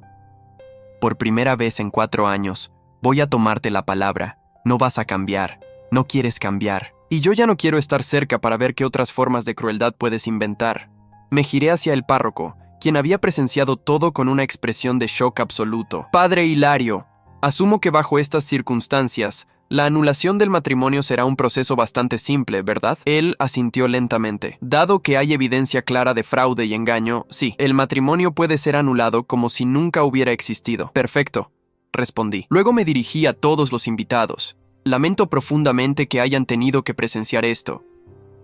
Por primera vez en 4 años, voy a tomarte la palabra. No vas a cambiar. No quieres cambiar. Y yo ya no quiero estar cerca para ver qué otras formas de crueldad puedes inventar». Me giré hacia el párroco, quien había presenciado todo con una expresión de shock absoluto. «Padre Hilario, asumo que bajo estas circunstancias, la anulación del matrimonio será un proceso bastante simple, ¿verdad?». Él asintió lentamente. «Dado que hay evidencia clara de fraude y engaño, sí, el matrimonio puede ser anulado como si nunca hubiera existido». «Perfecto», respondí. Luego me dirigí a todos los invitados. «Lamento profundamente que hayan tenido que presenciar esto.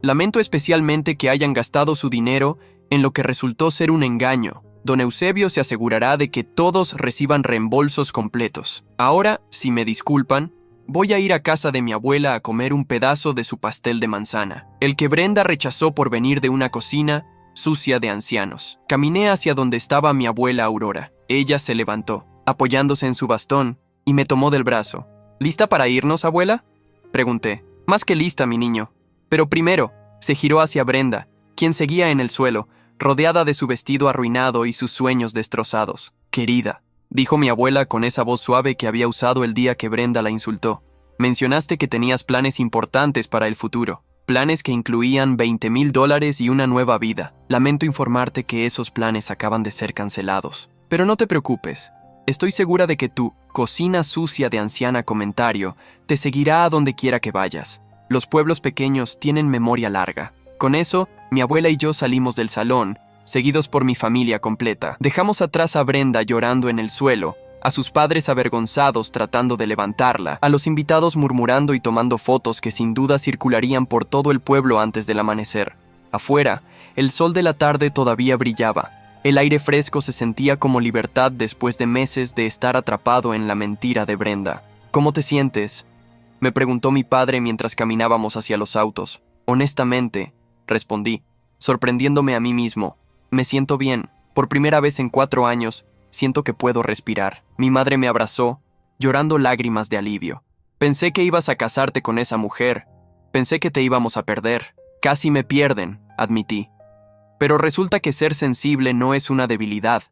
Lamento especialmente que hayan gastado su dinero en lo que resultó ser un engaño. Don Eusebio se asegurará de que todos reciban reembolsos completos. Ahora, si me disculpan, voy a ir a casa de mi abuela a comer un pedazo de su pastel de manzana, el que Brenda rechazó por venir de una cocina sucia de ancianos». Caminé hacia donde estaba mi abuela Aurora. Ella se levantó, apoyándose en su bastón, y me tomó del brazo. «¿Lista para irnos, abuela?», pregunté. «Más que lista, mi niño. Pero primero», se giró hacia Brenda, quien seguía en el suelo, rodeada de su vestido arruinado y sus sueños destrozados. «Querida», dijo mi abuela con esa voz suave que había usado el día que Brenda la insultó, «mencionaste que tenías planes importantes para el futuro, planes que incluían $20,000 y una nueva vida. Lamento informarte que esos planes acaban de ser cancelados. Pero no te preocupes, estoy segura de que tu cocina sucia de anciana comentario te seguirá a donde quiera que vayas. Los pueblos pequeños tienen memoria larga». Con eso, mi abuela y yo salimos del salón, seguidos por mi familia completa. Dejamos atrás a Brenda llorando en el suelo, a sus padres avergonzados tratando de levantarla, a los invitados murmurando y tomando fotos que sin duda circularían por todo el pueblo antes del amanecer. Afuera, el sol de la tarde todavía brillaba. El aire fresco se sentía como libertad después de meses de estar atrapado en la mentira de Brenda. ¿Cómo te sientes?, me preguntó mi padre mientras caminábamos hacia los autos. Honestamente, respondí, sorprendiéndome a mí mismo. Me siento bien. Por primera vez en 4 años, siento que puedo respirar. Mi madre me abrazó, llorando lágrimas de alivio. Pensé que ibas a casarte con esa mujer. Pensé que te íbamos a perder. Casi me pierden, admití. Pero resulta que ser sensible no es una debilidad.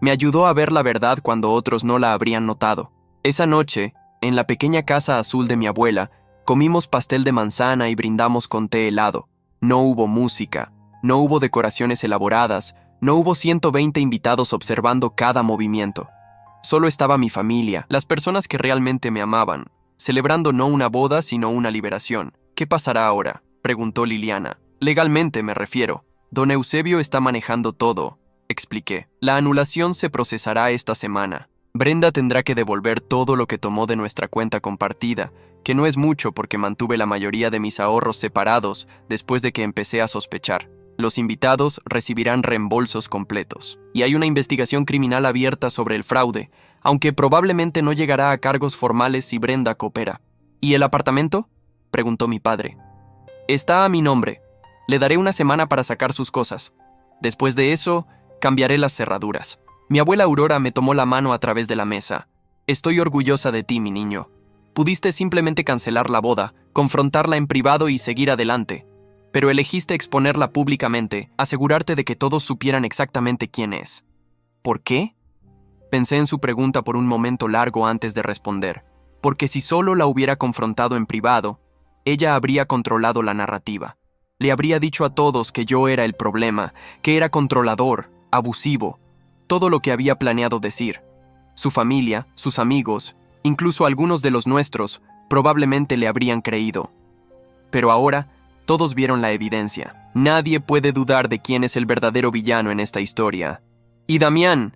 Me ayudó a ver la verdad cuando otros no la habrían notado. Esa noche, en la pequeña casa azul de mi abuela, comimos pastel de manzana y brindamos con té helado. No hubo música, no hubo decoraciones elaboradas, no hubo 120 invitados observando cada movimiento. Solo estaba mi familia, las personas que realmente me amaban, celebrando no una boda sino una liberación. ¿Qué pasará ahora?, preguntó Liliana. Legalmente me refiero. Don Eusebio está manejando todo, expliqué. La anulación se procesará esta semana. Brenda tendrá que devolver todo lo que tomó de nuestra cuenta compartida, que no es mucho porque mantuve la mayoría de mis ahorros separados después de que empecé a sospechar. Los invitados recibirán reembolsos completos. Y hay una investigación criminal abierta sobre el fraude, aunque probablemente no llegará a cargos formales si Brenda coopera. ¿Y el apartamento?, preguntó mi padre. Está a mi nombre. Le daré una semana para sacar sus cosas. Después de eso, cambiaré las cerraduras. Mi abuela Aurora me tomó la mano a través de la mesa. Estoy orgullosa de ti, mi niño. Pudiste simplemente cancelar la boda, confrontarla en privado y seguir adelante. Pero elegiste exponerla públicamente, asegurarte de que todos supieran exactamente quién es. ¿Por qué? Pensé en su pregunta por un momento largo antes de responder. Porque si solo la hubiera confrontado en privado, ella habría controlado la narrativa. Le habría dicho a todos que yo era el problema, que era controlador, abusivo, todo lo que había planeado decir. Su familia, sus amigos, incluso algunos de los nuestros, probablemente le habrían creído. Pero ahora, todos vieron la evidencia. Nadie puede dudar de quién es el verdadero villano en esta historia. Y Damián,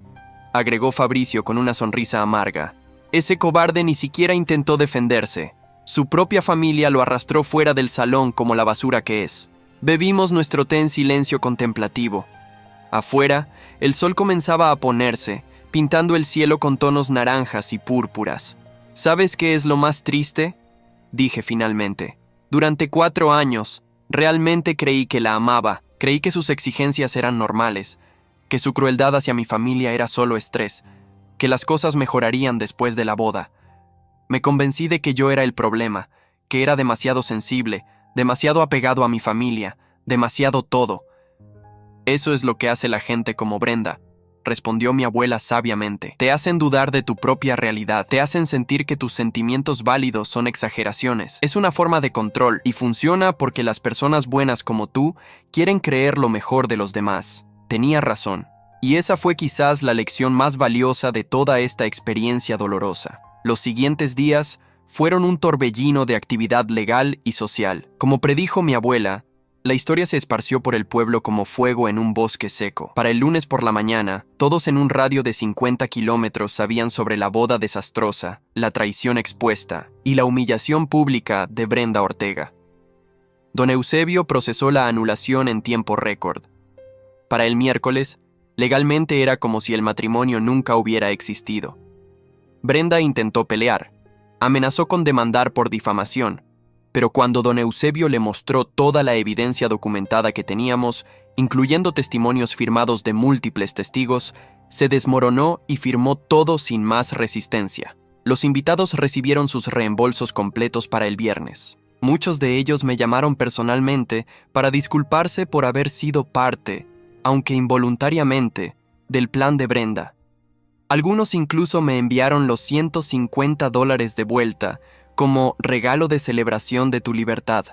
agregó Fabricio con una sonrisa amarga. Ese cobarde ni siquiera intentó defenderse. Su propia familia lo arrastró fuera del salón como la basura que es. Bebimos nuestro té en silencio contemplativo. Afuera, el sol comenzaba a ponerse, pintando el cielo con tonos naranjas y púrpuras. ¿Sabes qué es lo más triste?, dije finalmente. Durante 4 años, realmente creí que la amaba, creí que sus exigencias eran normales, que su crueldad hacia mi familia era solo estrés, que las cosas mejorarían después de la boda. Me convencí de que yo era el problema, que era demasiado sensible, demasiado apegado a mi familia, demasiado todo. Eso es lo que hace la gente como Brenda, respondió mi abuela sabiamente. Te hacen dudar de tu propia realidad, te hacen sentir que tus sentimientos válidos son exageraciones. Es una forma de control y funciona porque las personas buenas como tú quieren creer lo mejor de los demás. Tenía razón, y esa fue quizás la lección más valiosa de toda esta experiencia dolorosa. Los siguientes días fueron un torbellino de actividad legal y social. Como predijo mi abuela, la historia se esparció por el pueblo como fuego en un bosque seco. Para el lunes por la mañana, todos en un radio de 50 kilómetros sabían sobre la boda desastrosa, la traición expuesta y la humillación pública de Brenda Ortega. Don Eusebio procesó la anulación en tiempo récord. Para el miércoles, legalmente era como si el matrimonio nunca hubiera existido. Brenda intentó pelear, amenazó con demandar por difamación, pero cuando don Eusebio le mostró toda la evidencia documentada que teníamos, incluyendo testimonios firmados de múltiples testigos, se desmoronó y firmó todo sin más resistencia. Los invitados recibieron sus reembolsos completos para el viernes. Muchos de ellos me llamaron personalmente para disculparse por haber sido parte, aunque involuntariamente, del plan de Brenda. Algunos incluso me enviaron los $150 de vuelta, como regalo de celebración de tu libertad,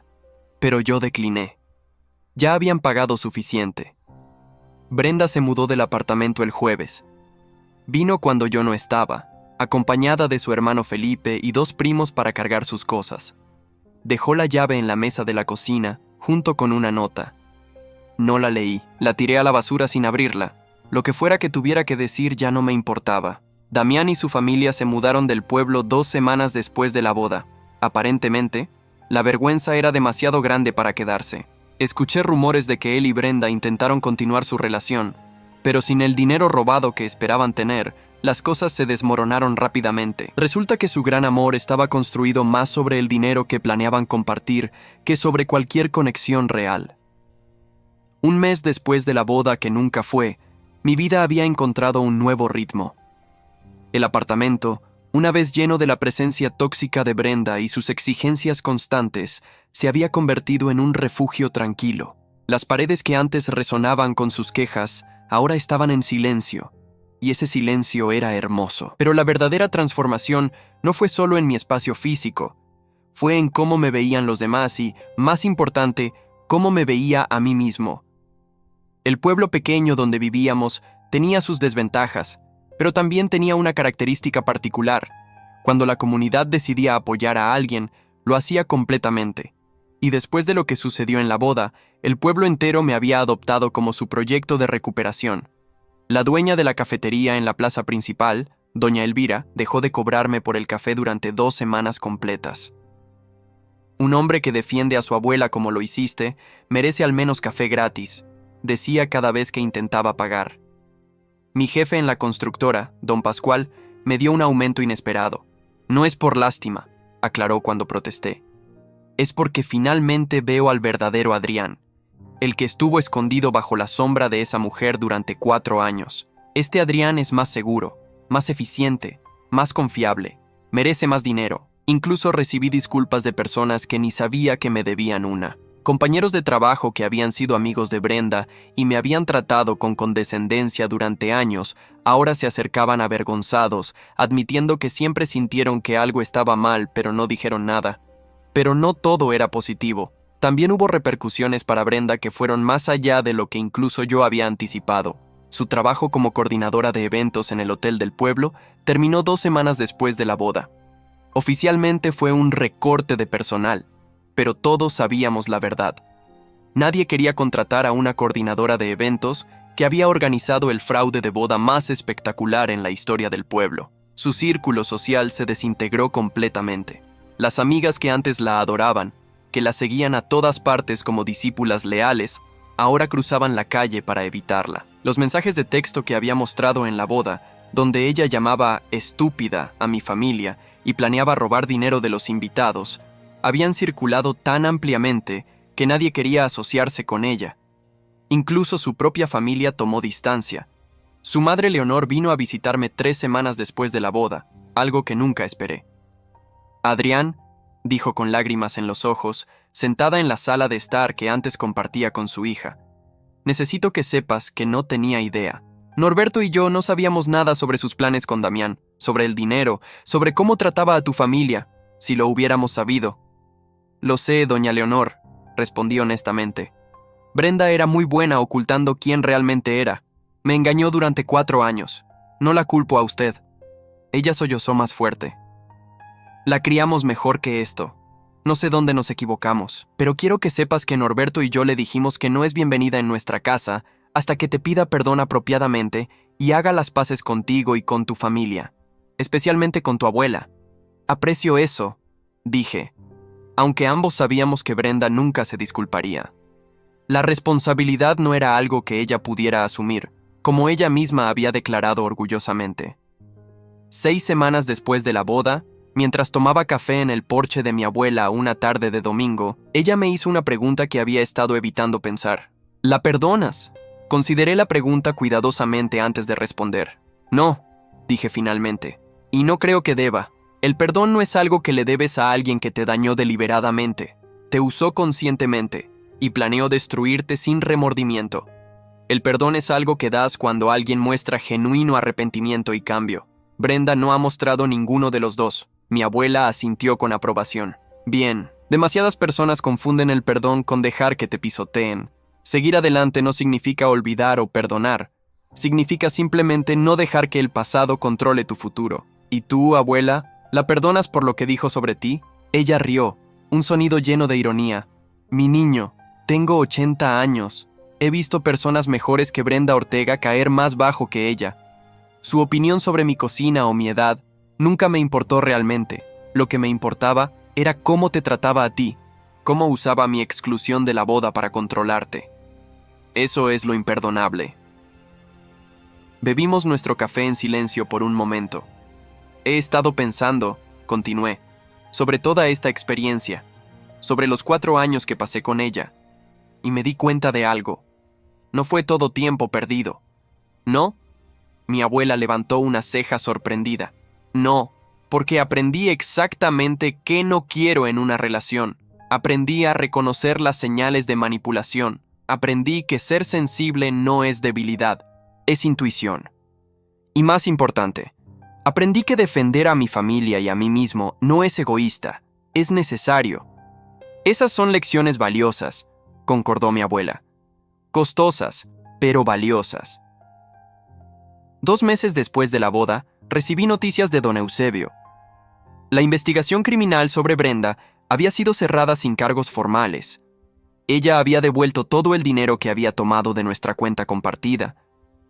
pero yo decliné. Ya habían pagado suficiente. Brenda se mudó del apartamento el jueves. Vino cuando yo no estaba, acompañada de su hermano Felipe y 2 primos para cargar sus cosas. Dejó la llave en la mesa de la cocina, junto con una nota. No la leí. La tiré a la basura sin abrirla. Lo que fuera que tuviera que decir ya no me importaba. Damián y su familia se mudaron del pueblo 2 semanas después de la boda. Aparentemente, la vergüenza era demasiado grande para quedarse. Escuché rumores de que él y Brenda intentaron continuar su relación, pero sin el dinero robado que esperaban tener, las cosas se desmoronaron rápidamente. Resulta que su gran amor estaba construido más sobre el dinero que planeaban compartir que sobre cualquier conexión real. Un mes después de la boda que nunca fue, mi vida había encontrado un nuevo ritmo. El apartamento, una vez lleno de la presencia tóxica de Brenda y sus exigencias constantes, se había convertido en un refugio tranquilo. Las paredes que antes resonaban con sus quejas, ahora estaban en silencio, y ese silencio era hermoso. Pero la verdadera transformación no fue solo en mi espacio físico, fue en cómo me veían los demás y, más importante, cómo me veía a mí mismo. El pueblo pequeño donde vivíamos tenía sus desventajas, pero también tenía una característica particular. Cuando la comunidad decidía apoyar a alguien, lo hacía completamente. Y después de lo que sucedió en la boda, el pueblo entero me había adoptado como su proyecto de recuperación. La dueña de la cafetería en la plaza principal, doña Elvira, dejó de cobrarme por el café durante 2 semanas completas. Un hombre que defiende a su abuela como lo hiciste, merece al menos café gratis, decía cada vez que intentaba pagar. Mi jefe en la constructora, don Pascual, me dio un aumento inesperado. No es por lástima, aclaró cuando protesté. Es porque finalmente veo al verdadero Adrián, el que estuvo escondido bajo la sombra de esa mujer durante 4 años. Este Adrián es más seguro, más eficiente, más confiable, merece más dinero. Incluso recibí disculpas de personas que ni sabía que me debían una. Compañeros de trabajo que habían sido amigos de Brenda y me habían tratado con condescendencia durante años, ahora se acercaban avergonzados, admitiendo que siempre sintieron que algo estaba mal, pero no dijeron nada. Pero no todo era positivo. También hubo repercusiones para Brenda que fueron más allá de lo que incluso yo había anticipado. Su trabajo como coordinadora de eventos en el hotel del pueblo terminó 2 semanas después de la boda. Oficialmente fue un recorte de personal, pero todos sabíamos la verdad. Nadie quería contratar a una coordinadora de eventos que había organizado el fraude de boda más espectacular en la historia del pueblo. Su círculo social se desintegró completamente. Las amigas que antes la adoraban, que la seguían a todas partes como discípulas leales, ahora cruzaban la calle para evitarla. Los mensajes de texto que había mostrado en la boda, donde ella llamaba estúpida a mi familia y planeaba robar dinero de los invitados, habían circulado tan ampliamente que nadie quería asociarse con ella. Incluso su propia familia tomó distancia. Su madre Leonor vino a visitarme 3 semanas después de la boda, algo que nunca esperé. Adrián, dijo con lágrimas en los ojos, sentada en la sala de estar que antes compartía con su hija. Necesito que sepas que no tenía idea. Norberto y yo no sabíamos nada sobre sus planes con Damián, sobre el dinero, sobre cómo trataba a tu familia, si lo hubiéramos sabido. Lo sé, doña Leonor, respondí honestamente. Brenda era muy buena ocultando quién realmente era. Me engañó durante 4 años. No la culpo a usted. Ella sollozó más fuerte. La criamos mejor que esto. No sé dónde nos equivocamos, pero quiero que sepas que Norberto y yo le dijimos que no es bienvenida en nuestra casa hasta que te pida perdón apropiadamente y haga las paces contigo y con tu familia, especialmente con tu abuela. Aprecio eso, dije, aunque ambos sabíamos que Brenda nunca se disculparía. La responsabilidad no era algo que ella pudiera asumir, como ella misma había declarado orgullosamente. 6 semanas después de la boda, mientras tomaba café en el porche de mi abuela una tarde de domingo, ella me hizo una pregunta que había estado evitando pensar. ¿La perdonas? Consideré la pregunta cuidadosamente antes de responder. No, dije finalmente, y no creo que deba. El perdón no es algo que le debes a alguien que te dañó deliberadamente, te usó conscientemente y planeó destruirte sin remordimiento. El perdón es algo que das cuando alguien muestra genuino arrepentimiento y cambio. Brenda no ha mostrado ninguno de los dos. Mi abuela asintió con aprobación. Bien, demasiadas personas confunden el perdón con dejar que te pisoteen. Seguir adelante no significa olvidar o perdonar. Significa simplemente no dejar que el pasado controle tu futuro. ¿Y tú, abuela? ¿La perdonas por lo que dijo sobre ti? Ella rió, un sonido lleno de ironía. Mi niño, tengo 80 años. He visto personas mejores que Brenda Ortega caer más bajo que ella. Su opinión sobre mi cocina o mi edad nunca me importó realmente. Lo que me importaba era cómo te trataba a ti, cómo usaba mi exclusión de la boda para controlarte. Eso es lo imperdonable. Bebimos nuestro café en silencio por un momento. He estado pensando, continué, sobre toda esta experiencia, sobre los 4 años que pasé con ella, y me di cuenta de algo. No fue todo tiempo perdido. ¿No? Mi abuela levantó una ceja sorprendida. No, porque aprendí exactamente qué no quiero en una relación. Aprendí a reconocer las señales de manipulación. Aprendí que ser sensible no es debilidad, es intuición. Y más importante, aprendí que defender a mi familia y a mí mismo no es egoísta, es necesario. Esas son lecciones valiosas, concordó mi abuela. Costosas, pero valiosas. 2 meses después de la boda, recibí noticias de don Eusebio. La investigación criminal sobre Brenda había sido cerrada sin cargos formales. Ella había devuelto todo el dinero que había tomado de nuestra cuenta compartida.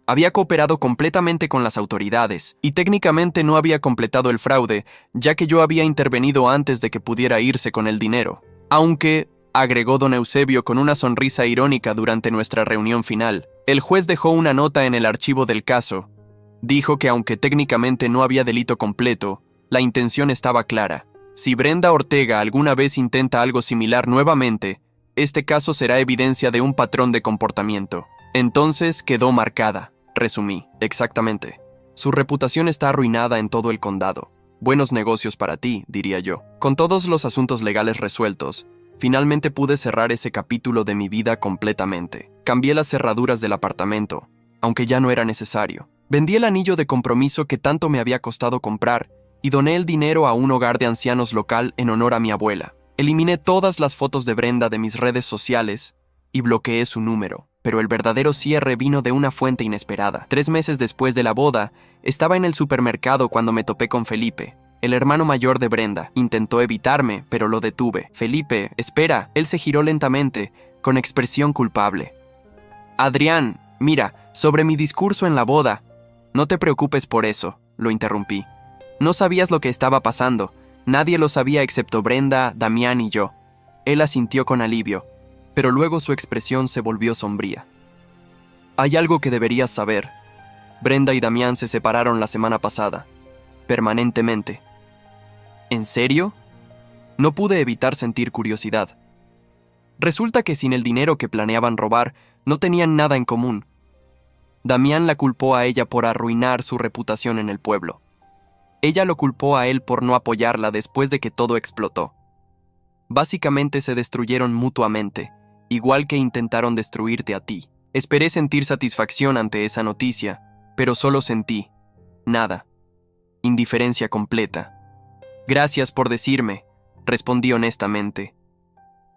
Había cooperado completamente con las autoridades y técnicamente no había completado el fraude, ya que yo había intervenido antes de que pudiera irse con el dinero. Aunque, agregó don Eusebio con una sonrisa irónica durante nuestra reunión final, el juez dejó una nota en el archivo del caso. Dijo que aunque técnicamente no había delito completo, la intención estaba clara. Si Brenda Ortega alguna vez intenta algo similar nuevamente, este caso será evidencia de un patrón de comportamiento. Entonces quedó marcada, resumí, exactamente. Su reputación está arruinada en todo el condado. Buenos negocios para ti, diría yo. Con todos los asuntos legales resueltos, finalmente pude cerrar ese capítulo de mi vida completamente. Cambié las cerraduras del apartamento, aunque ya no era necesario. Vendí el anillo de compromiso que tanto me había costado comprar y doné el dinero a un hogar de ancianos local en honor a mi abuela. Eliminé todas las fotos de Brenda de mis redes sociales y bloqueé su número, pero el verdadero cierre vino de una fuente inesperada. 3 meses después de la boda, estaba en el supermercado cuando me topé con Felipe, el hermano mayor de Brenda. Intentó evitarme, pero lo detuve. Felipe, espera. Él se giró lentamente, con expresión culpable. Adrián, mira, sobre mi discurso en la boda. No te preocupes por eso, lo interrumpí. No sabías lo que estaba pasando. Nadie lo sabía excepto Brenda, Damián y yo. Él asintió con alivio, pero luego su expresión se volvió sombría. Hay algo que deberías saber. Brenda y Damián se separaron la semana pasada. Permanentemente. ¿En serio? No pude evitar sentir curiosidad. Resulta que sin el dinero que planeaban robar, no tenían nada en común. Damián la culpó a ella por arruinar su reputación en el pueblo. Ella lo culpó a él por no apoyarla después de que todo explotó. Básicamente se destruyeron mutuamente, igual que intentaron destruirte a ti. Esperé sentir satisfacción ante esa noticia, pero solo sentí nada. Indiferencia completa. Gracias por decirme, respondí honestamente.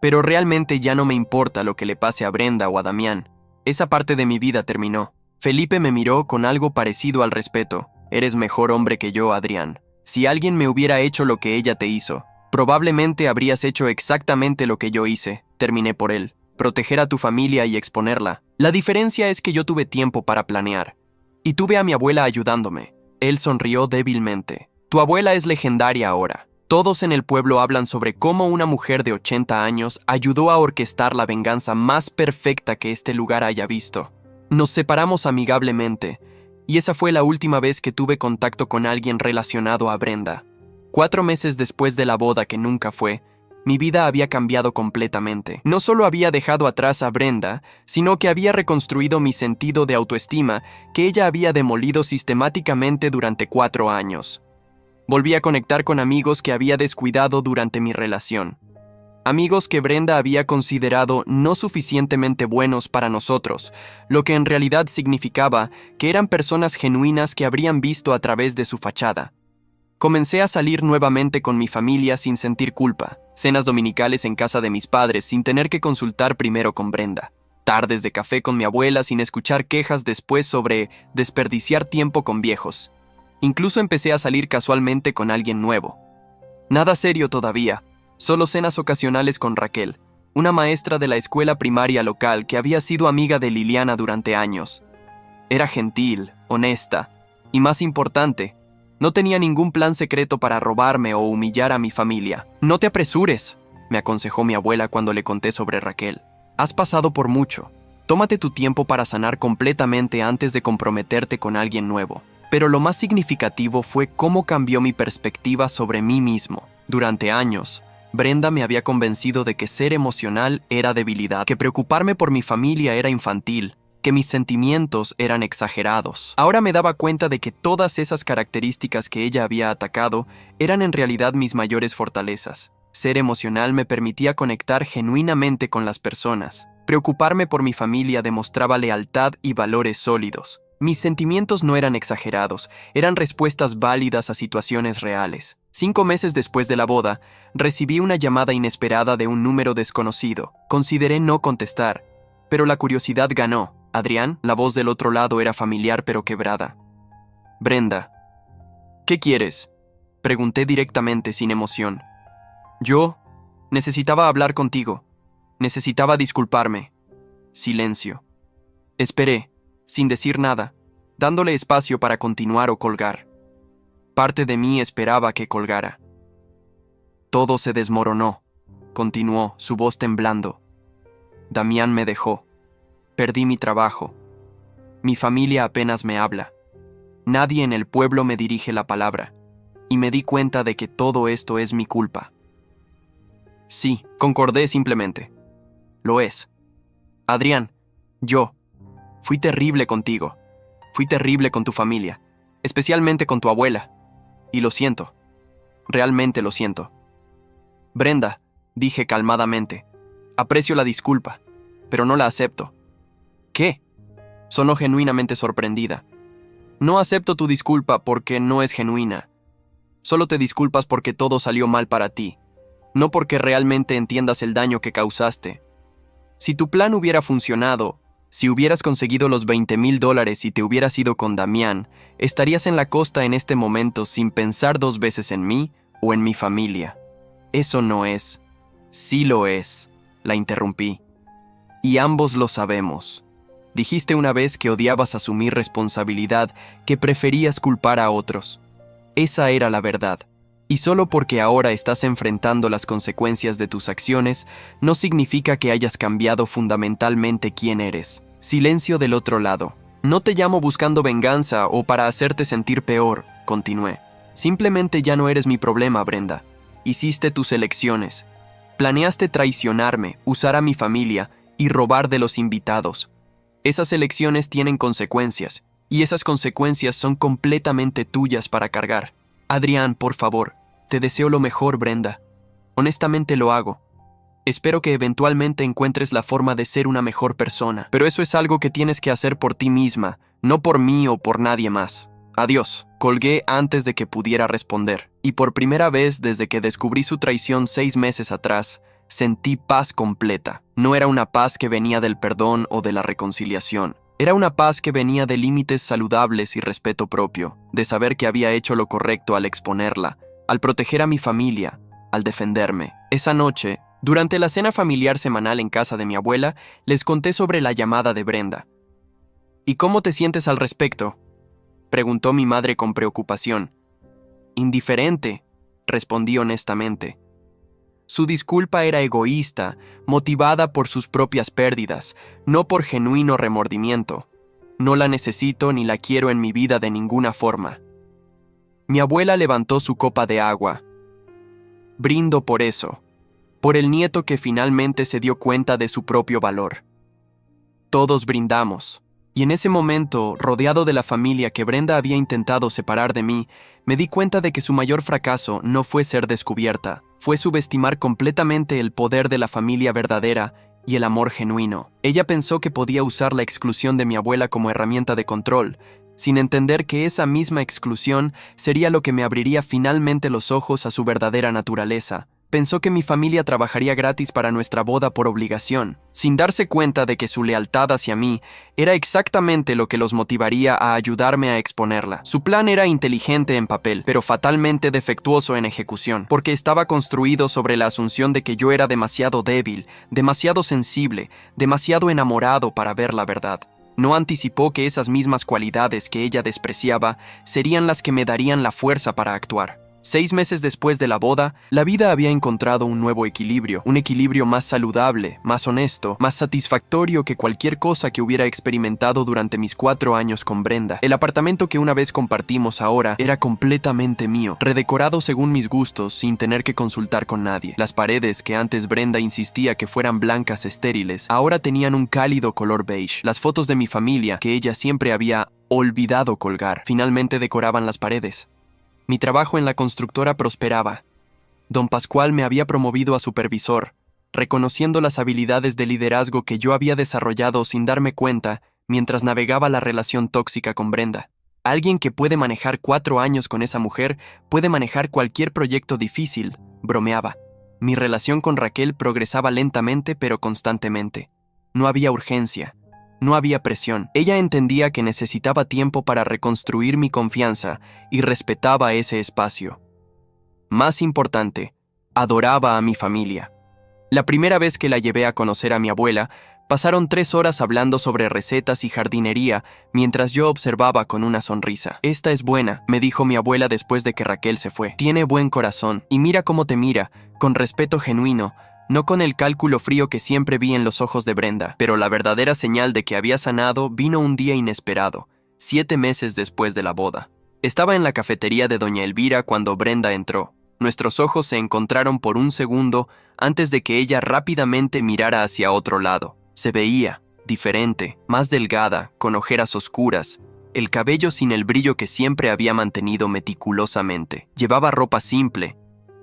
Pero realmente ya no me importa lo que le pase a Brenda o a Damián. Esa parte de mi vida terminó. Felipe me miró con algo parecido al respeto. Eres mejor hombre que yo, Adrián. Si alguien me hubiera hecho lo que ella te hizo, probablemente habrías hecho exactamente lo que yo hice. Terminé por él. Proteger a tu familia y exponerla. La diferencia es que yo tuve tiempo para planear. Y tuve a mi abuela ayudándome. Él sonrió débilmente. Tu abuela es legendaria ahora. Todos en el pueblo hablan sobre cómo una mujer de 80 años ayudó a orquestar la venganza más perfecta que este lugar haya visto. Nos separamos amigablemente, y esa fue la última vez que tuve contacto con alguien relacionado a Brenda. 4 meses después de la boda que nunca fue, mi vida había cambiado completamente. No solo había dejado atrás a Brenda, sino que había reconstruido mi sentido de autoestima que ella había demolido sistemáticamente durante 4 años. Volví a conectar con amigos que había descuidado durante mi relación. Amigos que Brenda había considerado no suficientemente buenos para nosotros, lo que en realidad significaba que eran personas genuinas que habrían visto a través de su fachada. Comencé a salir nuevamente con mi familia sin sentir culpa, cenas dominicales en casa de mis padres sin tener que consultar primero con Brenda, tardes de café con mi abuela sin escuchar quejas después sobre desperdiciar tiempo con viejos. Incluso empecé a salir casualmente con alguien nuevo. Nada serio todavía. Solo cenas ocasionales con Raquel. una maestra de la escuela primaria local que había sido amiga de Liliana durante años. Era gentil, honesta, y más importante, no tenía ningún plan secreto para robarme o humillar a mi familia. No te apresures, me aconsejó mi abuela cuando le conté sobre Raquel. Has pasado por mucho. Tómate tu tiempo para sanar completamente antes de comprometerte con alguien nuevo. Pero lo más significativo fue cómo cambió mi perspectiva sobre mí mismo. Durante años, Brenda me había convencido de que ser emocional era debilidad, que preocuparme por mi familia era infantil, que mis sentimientos eran exagerados. Ahora me daba cuenta de que todas esas características que ella había atacado eran en realidad mis mayores fortalezas. Ser emocional me permitía conectar genuinamente con las personas. Preocuparme por mi familia demostraba lealtad y valores sólidos. Mis sentimientos no eran exagerados, eran respuestas válidas a situaciones reales. 5 meses después de la boda, recibí una llamada inesperada de un número desconocido. Consideré no contestar, pero la curiosidad ganó. Adrián, la voz del otro lado era familiar pero quebrada. Brenda. ¿Qué quieres? Pregunté directamente sin emoción. Yo necesitaba hablar contigo. Necesitaba disculparme. Silencio. Esperé, sin decir nada, dándole espacio para continuar o colgar. Parte de mí esperaba que colgara. Todo se desmoronó, continuó, su voz temblando. Damián me dejó. Perdí mi trabajo. Mi familia apenas me habla. Nadie en el pueblo me dirige la palabra. Y me di cuenta de que todo esto es mi culpa. Sí, concordé simplemente. Lo es. Adrián, yo fui terrible contigo. Fui terrible con tu familia, especialmente con tu abuela. Y lo siento. Realmente lo siento. Brenda, dije calmadamente, aprecio la disculpa, pero no la acepto. ¿Qué? Sonó genuinamente sorprendida. No acepto tu disculpa porque no es genuina. Solo te disculpas porque todo salió mal para ti, no porque realmente entiendas el daño que causaste. Si tu plan hubiera funcionado, si hubieras conseguido los $20,000 y te hubieras ido con Damián, estarías en la costa en este momento sin pensar 2 veces en mí o en mi familia. Eso no es. Sí lo es, la interrumpí. Y ambos lo sabemos. Dijiste una vez que odiabas asumir responsabilidad, que preferías culpar a otros. Esa era la verdad. Y solo porque ahora estás enfrentando las consecuencias de tus acciones, no significa que hayas cambiado fundamentalmente quién eres. Silencio del otro lado. No te llamo buscando venganza o para hacerte sentir peor, continué. Simplemente ya no eres mi problema, Brenda. Hiciste tus elecciones. Planeaste traicionarme, usar a mi familia y robar de los invitados. Esas elecciones tienen consecuencias, y esas consecuencias son completamente tuyas para cargar. Adrián, por favor, te deseo lo mejor, Brenda. Honestamente lo hago. Espero que eventualmente encuentres la forma de ser una mejor persona, pero eso es algo que tienes que hacer por ti misma, no por mí o por nadie más. Adiós. Colgué antes de que pudiera responder, y por primera vez desde que descubrí su traición 6 meses atrás, sentí paz completa. No era una paz que venía del perdón o de la reconciliación. Era una paz que venía de límites saludables y respeto propio, de saber que había hecho lo correcto al exponerla, al proteger a mi familia, al defenderme. Esa noche, durante la cena familiar semanal en casa de mi abuela, les conté sobre la llamada de Brenda. ¿Y cómo te sientes al respecto?, preguntó mi madre con preocupación. Indiferente, respondí honestamente. Su disculpa era egoísta, motivada por sus propias pérdidas, no por genuino remordimiento. No la necesito ni la quiero en mi vida de ninguna forma. Mi abuela levantó su copa de agua. Brindo por eso, por el nieto que finalmente se dio cuenta de su propio valor. Todos brindamos, y en ese momento, rodeado de la familia que Brenda había intentado separar de mí, me di cuenta de que su mayor fracaso no fue ser descubierta, fue subestimar completamente el poder de la familia verdadera y el amor genuino. Ella pensó que podía usar la exclusión de mi abuela como herramienta de control, sin entender que esa misma exclusión sería lo que me abriría finalmente los ojos a su verdadera naturaleza, Pensó que mi familia trabajaría gratis para nuestra boda por obligación, sin darse cuenta de que su lealtad hacia mí era exactamente lo que los motivaría a ayudarme a exponerla. Su plan era inteligente en papel, pero fatalmente defectuoso en ejecución, porque estaba construido sobre la asunción de que yo era demasiado débil, demasiado sensible, demasiado enamorado para ver la verdad. No anticipó que esas mismas cualidades que ella despreciaba serían las que me darían la fuerza para actuar. 6 meses después de la boda, la vida había encontrado un nuevo equilibrio, un equilibrio más saludable, más honesto, más satisfactorio que cualquier cosa que hubiera experimentado durante mis 4 años con Brenda. El apartamento que una vez compartimos ahora era completamente mío, redecorado según mis gustos sin tener que consultar con nadie. Las paredes que antes Brenda insistía que fueran blancas estériles, ahora tenían un cálido color beige. Las fotos de mi familia, que ella siempre había olvidado colgar, finalmente decoraban las paredes. Mi trabajo en la constructora prosperaba. Don Pascual me había promovido a supervisor, reconociendo las habilidades de liderazgo que yo había desarrollado sin darme cuenta mientras navegaba la relación tóxica con Brenda. Alguien que puede manejar 4 años con esa mujer puede manejar cualquier proyecto difícil, bromeaba. Mi relación con Raquel progresaba lentamente pero constantemente. No había urgencia. No había presión. Ella entendía que necesitaba tiempo para reconstruir mi confianza y respetaba ese espacio. Más importante, adoraba a mi familia. La primera vez que la llevé a conocer a mi abuela, pasaron 3 horas hablando sobre recetas y jardinería mientras yo observaba con una sonrisa. «Esta es buena», me dijo mi abuela después de que Raquel se fue. «Tiene buen corazón y mira cómo te mira, con respeto genuino». No con el cálculo frío que siempre vi en los ojos de Brenda, pero la verdadera señal de que había sanado vino un día inesperado, 7 meses después de la boda. Estaba en la cafetería de doña Elvira cuando Brenda entró. Nuestros ojos se encontraron por un segundo antes de que ella rápidamente mirara hacia otro lado. Se veía diferente, más delgada, con ojeras oscuras, el cabello sin el brillo que siempre había mantenido meticulosamente. Llevaba ropa simple,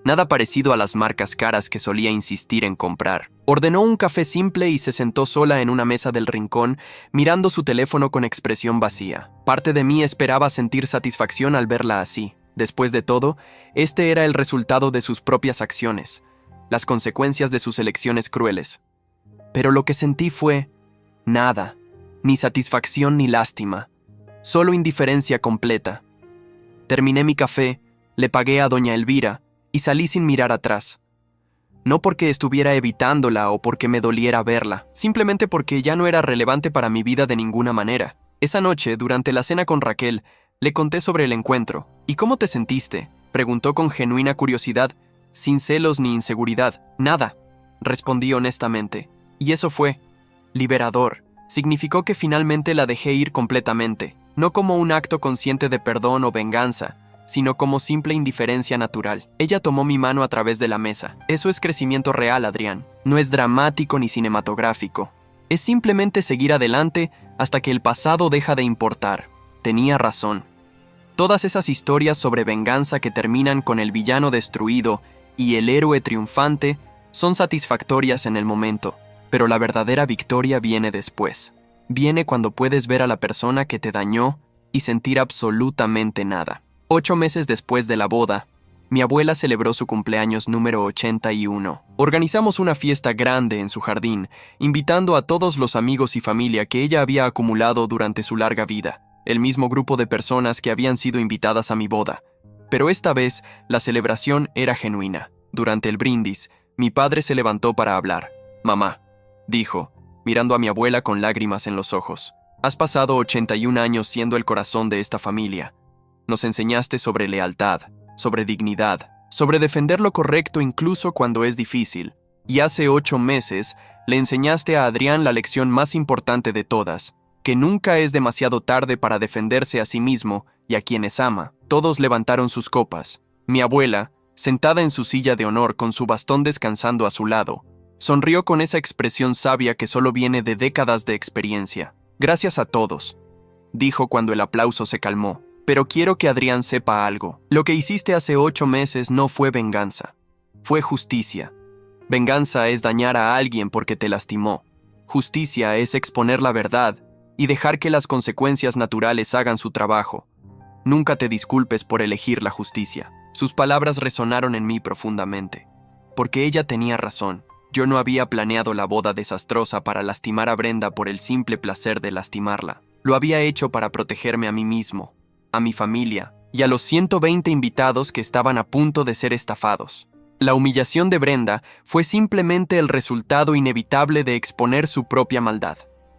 nada parecido a las marcas caras que solía insistir en comprar. Ordenó un café simple y se sentó sola en una mesa del rincón, mirando su teléfono con expresión vacía. Parte de mí esperaba sentir satisfacción al verla así. Después de todo, este era el resultado de sus propias acciones, las consecuencias de sus elecciones crueles. Pero lo que sentí fue nada, ni satisfacción ni lástima, solo indiferencia completa. Terminé mi café, le pagué a doña Elvira, y salí sin mirar atrás. No porque estuviera evitándola o porque me doliera verla, simplemente porque ya no era relevante para mi vida de ninguna manera. Esa noche, durante la cena con Raquel, le conté sobre el encuentro. «¿Y cómo te sentiste?», preguntó con genuina curiosidad, sin celos ni inseguridad. «Nada», respondí honestamente. Y eso fue liberador. Significó que finalmente la dejé ir completamente, no como un acto consciente de perdón o venganza, sino como simple indiferencia natural. Ella tomó mi mano a través de la mesa. Eso es crecimiento real, Adrián. No es dramático ni cinematográfico. Es simplemente seguir adelante hasta que el pasado deja de importar. Tenía razón. Todas esas historias sobre venganza que terminan con el villano destruido y el héroe triunfante son satisfactorias en el momento, pero la verdadera victoria viene después. Viene cuando puedes ver a la persona que te dañó y sentir absolutamente nada. 8 meses después de la boda, mi abuela celebró su cumpleaños número 81. Organizamos una fiesta grande en su jardín, invitando a todos los amigos y familia que ella había acumulado durante su larga vida, el mismo grupo de personas que habían sido invitadas a mi boda. Pero esta vez, la celebración era genuina. Durante el brindis, mi padre se levantó para hablar. «Mamá», dijo, mirando a mi abuela con lágrimas en los ojos, «has pasado 81 años siendo el corazón de esta familia. Nos enseñaste sobre lealtad, sobre dignidad, sobre defender lo correcto incluso cuando es difícil. Y hace 8 meses le enseñaste a Adrián la lección más importante de todas, que nunca es demasiado tarde para defenderse a sí mismo y a quienes ama». Todos levantaron sus copas. Mi abuela, sentada en su silla de honor con su bastón descansando a su lado, sonrió con esa expresión sabia que solo viene de décadas de experiencia. «Gracias a todos», dijo cuando el aplauso se calmó. «Pero quiero que Adrián sepa algo. Lo que hiciste hace 8 meses no fue venganza. Fue justicia. Venganza es dañar a alguien porque te lastimó. Justicia es exponer la verdad y dejar que las consecuencias naturales hagan su trabajo. Nunca te disculpes por elegir la justicia». Sus palabras resonaron en mí profundamente. porque ella tenía razón. Yo no había planeado la boda desastrosa para lastimar a Brenda por el simple placer de lastimarla. Lo había hecho para protegerme a mí mismo, a mi familia y a los 120 invitados que estaban a punto de ser estafados. La humillación de Brenda fue simplemente el resultado inevitable de exponer su propia maldad.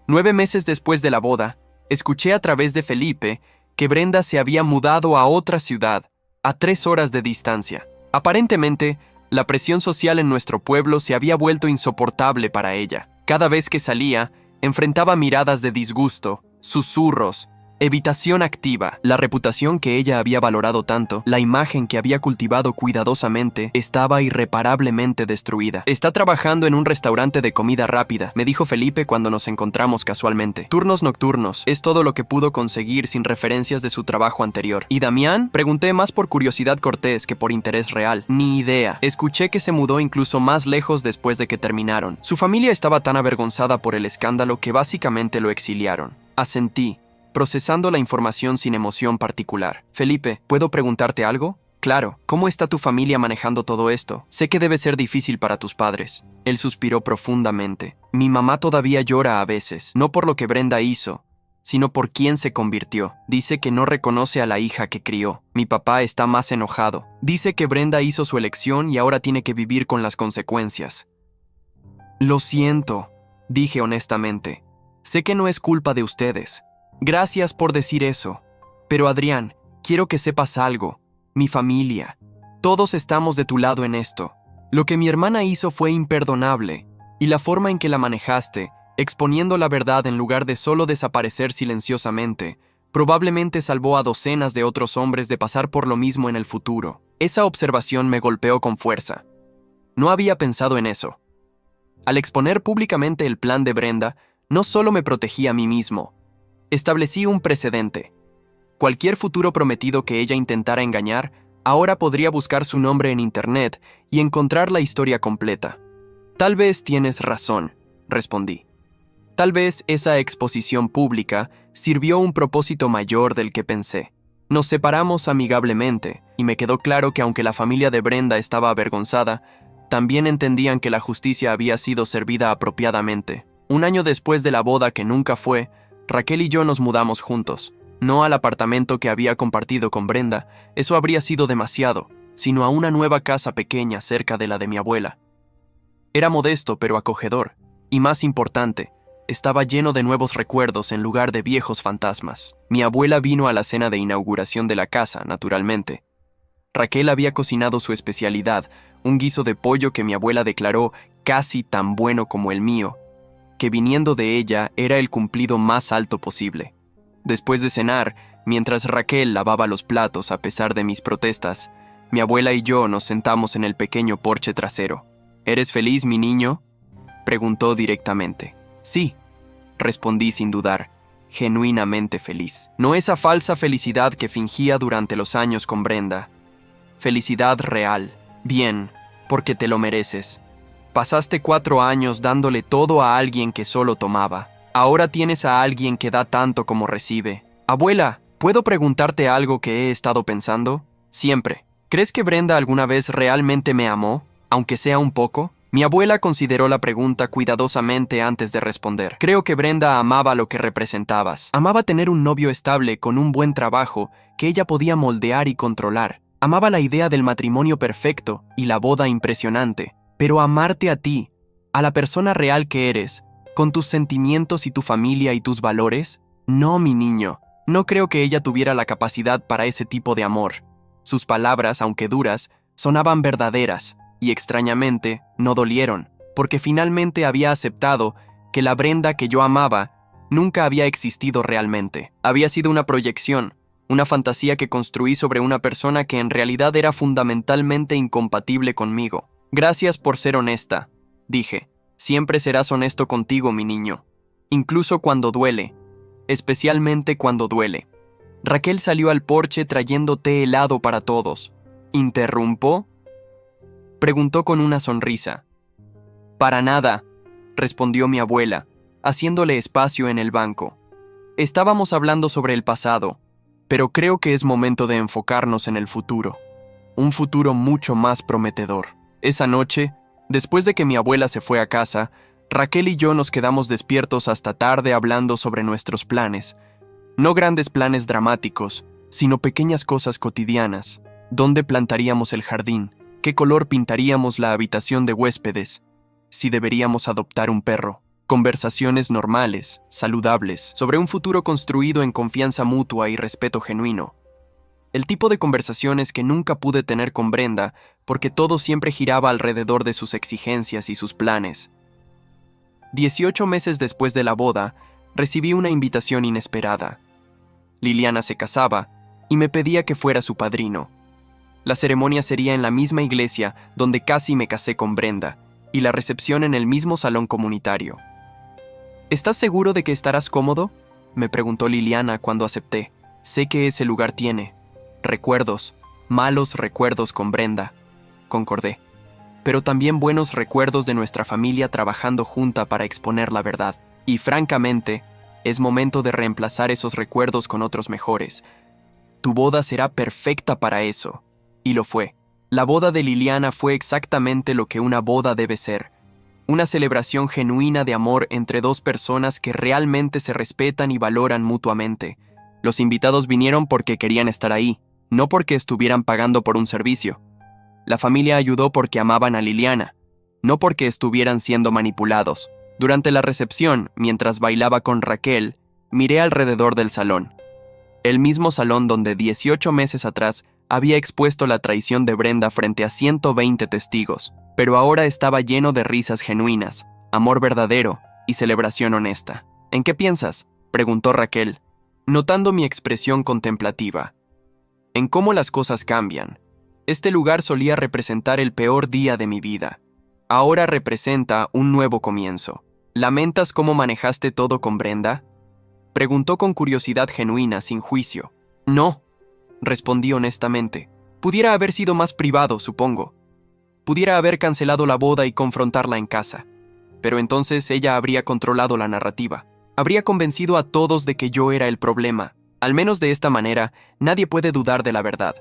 9 meses después de la boda, escuché a través de Felipe que Brenda se había mudado a otra ciudad, a 3 horas de distancia. Aparentemente, la presión social en nuestro pueblo se había vuelto insoportable para ella. Cada vez que salía, enfrentaba miradas de disgusto, susurros, evitación activa. La reputación que ella había valorado tanto, la imagen que había cultivado cuidadosamente, estaba irreparablemente destruida. Está trabajando en un restaurante de comida rápida, me dijo Felipe cuando nos encontramos casualmente. Turnos nocturnos, es todo lo que pudo conseguir sin referencias de su trabajo anterior. ¿Y Damián? Pregunté más por curiosidad cortés que por interés real. Ni idea. Escuché que se mudó incluso más lejos después de que terminaron. Su familia estaba tan avergonzada por el escándalo que básicamente lo exiliaron. Asentí, procesando la información sin emoción particular. Felipe, ¿puedo preguntarte algo? Claro, ¿cómo está tu familia manejando todo esto? Sé que debe ser difícil para tus padres. Él suspiró profundamente. Mi mamá todavía llora a veces, no por lo que Brenda hizo, sino por quién se convirtió. Dice que no reconoce a la hija que crió. Mi papá está más enojado. Dice que Brenda hizo su elección y ahora tiene que vivir con las consecuencias. Lo siento, dije honestamente. Sé que no es culpa de ustedes. Gracias por decir eso. Pero Adrián, quiero que sepas algo. Mi familia. Todos estamos de tu lado en esto. Lo que mi hermana hizo fue imperdonable, y la forma en que la manejaste, exponiendo la verdad en lugar de solo desaparecer silenciosamente, probablemente salvó a docenas de otros hombres de pasar por lo mismo en el futuro. Esa observación me golpeó con fuerza. No había pensado en eso. Al exponer públicamente el plan de Brenda, no solo me protegí a mí mismo, establecí un precedente. Cualquier futuro prometido que ella intentara engañar, ahora podría buscar su nombre en internet y encontrar la historia completa. Tal vez tienes razón, respondí. Tal vez esa exposición pública sirvió un propósito mayor del que pensé. Nos separamos amigablemente, y me quedó claro que aunque la familia de Brenda estaba avergonzada, también entendían que la justicia había sido servida apropiadamente. Un año después de la boda que nunca fue, Raquel y yo nos mudamos juntos. No al apartamento que había compartido con Brenda, eso habría sido demasiado, sino a una nueva casa pequeña cerca de la de mi abuela. Era modesto pero acogedor, y más importante, estaba lleno de nuevos recuerdos en lugar de viejos fantasmas. Mi abuela vino a la cena de inauguración de la casa, naturalmente. Raquel había cocinado su especialidad, un guiso de pollo que mi abuela declaró casi tan bueno como el mío, que viniendo de ella era el cumplido más alto posible. Después de cenar, mientras Raquel lavaba los platos a pesar de mis protestas, mi abuela y yo nos sentamos en el pequeño porche trasero. ¿Eres feliz, mi niño?, preguntó directamente. Sí, respondí sin dudar, genuinamente feliz. No esa falsa felicidad que fingía durante los años con Brenda. Felicidad real. Bien, porque te lo mereces. Pasaste 4 años dándole todo a alguien que solo tomaba. Ahora tienes a alguien que da tanto como recibe. Abuela, ¿puedo preguntarte algo que he estado pensando? Siempre. ¿Crees que Brenda alguna vez realmente me amó, aunque sea un poco? Mi abuela consideró la pregunta cuidadosamente antes de responder. Creo que Brenda amaba lo que representabas. Amaba tener un novio estable con un buen trabajo que ella podía moldear y controlar. Amaba la idea del matrimonio perfecto y la boda impresionante. Pero amarte a ti, a la persona real que eres, con tus sentimientos y tu familia y tus valores, no, mi niño. No creo que ella tuviera la capacidad para ese tipo de amor. Sus palabras, aunque duras, sonaban verdaderas y extrañamente no dolieron, porque finalmente había aceptado que la Brenda que yo amaba nunca había existido realmente. Había sido una proyección, una fantasía que construí sobre una persona que en realidad era fundamentalmente incompatible conmigo. Gracias por ser honesta, dije. Siempre serás honesto contigo, mi niño. Incluso cuando duele. Especialmente cuando duele. Raquel salió al porche trayendo té helado para todos. ¿Interrumpo?, preguntó con una sonrisa. Para nada, respondió mi abuela, haciéndole espacio en el banco. Estábamos hablando sobre el pasado, pero creo que es momento de enfocarnos en el futuro. Un futuro mucho más prometedor. Esa noche, después de que mi abuela se fue a casa, Raquel y yo nos quedamos despiertos hasta tarde hablando sobre nuestros planes. No grandes planes dramáticos, sino pequeñas cosas cotidianas. ¿Dónde plantaríamos el jardín? ¿Qué color pintaríamos la habitación de huéspedes? Si deberíamos adoptar un perro. Conversaciones normales, saludables, sobre un futuro construido en confianza mutua y respeto genuino. El tipo de conversaciones que nunca pude tener con Brenda, porque todo siempre giraba alrededor de sus exigencias y sus planes. 18 meses después de la boda, recibí una invitación inesperada. Liliana se casaba y me pedía que fuera su padrino. La ceremonia sería en la misma iglesia donde casi me casé con Brenda, y la recepción en el mismo salón comunitario. ¿Estás seguro de que estarás cómodo?, me preguntó Liliana cuando acepté. Sé que ese lugar tiene recuerdos, malos recuerdos con Brenda, concordé, pero también buenos recuerdos de nuestra familia trabajando junta para exponer la verdad. Y francamente, es momento de reemplazar esos recuerdos con otros mejores. Tu boda será perfecta para eso. Y lo fue. La boda de Liliana fue exactamente lo que una boda debe ser. Una celebración genuina de amor entre dos personas que realmente se respetan y valoran mutuamente. Los invitados vinieron porque querían estar ahí, no porque estuvieran pagando por un servicio. La familia ayudó porque amaban a Liliana, no porque estuvieran siendo manipulados. Durante la recepción, mientras bailaba con Raquel, miré alrededor del salón. El mismo salón donde 18 meses atrás había expuesto la traición de Brenda frente a 120 testigos, pero ahora estaba lleno de risas genuinas, amor verdadero y celebración honesta. ¿En qué piensas?, preguntó Raquel, notando mi expresión contemplativa. En cómo las cosas cambian. Este lugar solía representar el peor día de mi vida. Ahora representa un nuevo comienzo. ¿Lamentas cómo manejaste todo con Brenda?, preguntó con curiosidad genuina, sin juicio. No, respondí honestamente. Pudiera haber sido más privado, supongo. Pudiera haber cancelado la boda y confrontarla en casa. Pero entonces ella habría controlado la narrativa. Habría convencido a todos de que yo era el problema. Al menos de esta manera, nadie puede dudar de la verdad.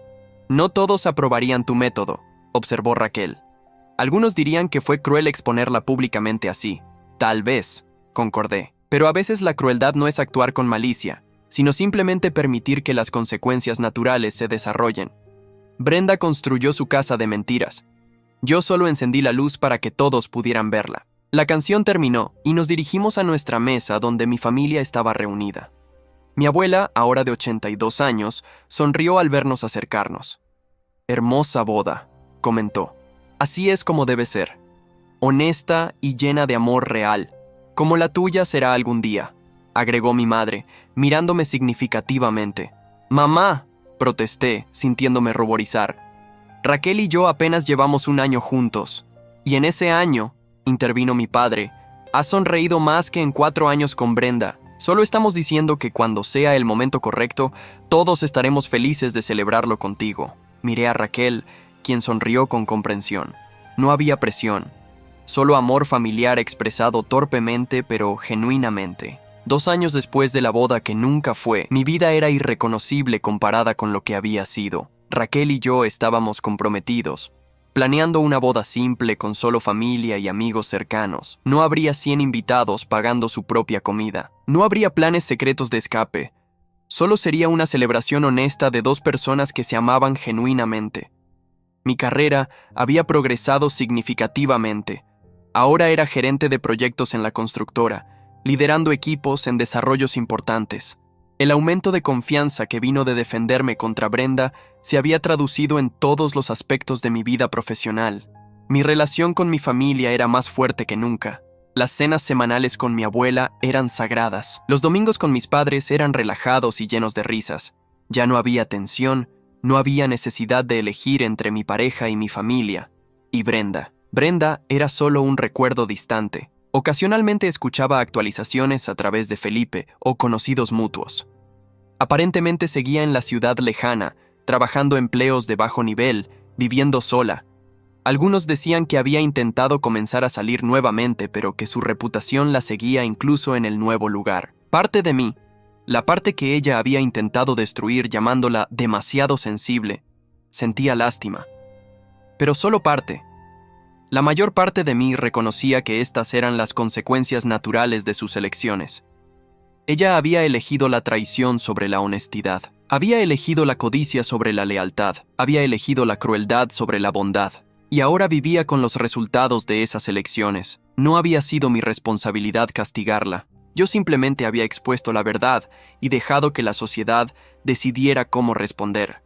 No todos aprobarían tu método, observó Raquel. Algunos dirían que fue cruel exponerla públicamente así. Tal vez, concordé. Pero a veces la crueldad no es actuar con malicia, sino simplemente permitir que las consecuencias naturales se desarrollen. Brenda construyó su casa de mentiras. Yo solo encendí la luz para que todos pudieran verla. La canción terminó y nos dirigimos a nuestra mesa donde mi familia estaba reunida. Mi abuela, ahora de 82 años, sonrió al vernos acercarnos. «Hermosa boda», comentó. «Así es como debe ser. Honesta y llena de amor real. Como la tuya será algún día», agregó mi madre, mirándome significativamente. «Mamá», protesté, sintiéndome ruborizar. «Raquel y yo apenas llevamos un año juntos. Y en ese año», intervino mi padre, «has sonreído más que en 4 años con Brenda. Solo estamos diciendo que cuando sea el momento correcto, todos estaremos felices de celebrarlo contigo». Miré a Raquel, quien sonrió con comprensión. No había presión. Solo amor familiar expresado torpemente pero genuinamente. 2 años después de la boda que nunca fue, mi vida era irreconocible comparada con lo que había sido. Raquel y yo estábamos comprometidos, planeando una boda simple con solo familia y amigos cercanos. No habría 100 invitados pagando su propia comida. No habría planes secretos de escape. Solo sería una celebración honesta de 2 personas que se amaban genuinamente. Mi carrera había progresado significativamente. Ahora era gerente de proyectos en la constructora, liderando equipos en desarrollos importantes. El aumento de confianza que vino de defenderme contra Brenda se había traducido en todos los aspectos de mi vida profesional. Mi relación con mi familia era más fuerte que nunca. Las cenas semanales con mi abuela eran sagradas. Los domingos con mis padres eran relajados y llenos de risas. Ya no había tensión, no había necesidad de elegir entre mi pareja y mi familia. Y Brenda. Brenda era solo un recuerdo distante. Ocasionalmente escuchaba actualizaciones a través de Felipe o conocidos mutuos. Aparentemente seguía en la ciudad lejana, trabajando empleos de bajo nivel, viviendo sola. Algunos decían que había intentado comenzar a salir nuevamente, pero que su reputación la seguía incluso en el nuevo lugar. Parte de mí, la parte que ella había intentado destruir llamándola demasiado sensible, sentía lástima. Pero solo parte. La mayor parte de mí reconocía que estas eran las consecuencias naturales de sus elecciones. Ella había elegido la traición sobre la honestidad. Había elegido la codicia sobre la lealtad. Había elegido la crueldad sobre la bondad. Y ahora vivía con los resultados de esas elecciones. No había sido mi responsabilidad castigarla. Yo simplemente había expuesto la verdad y dejado que la sociedad decidiera cómo responder.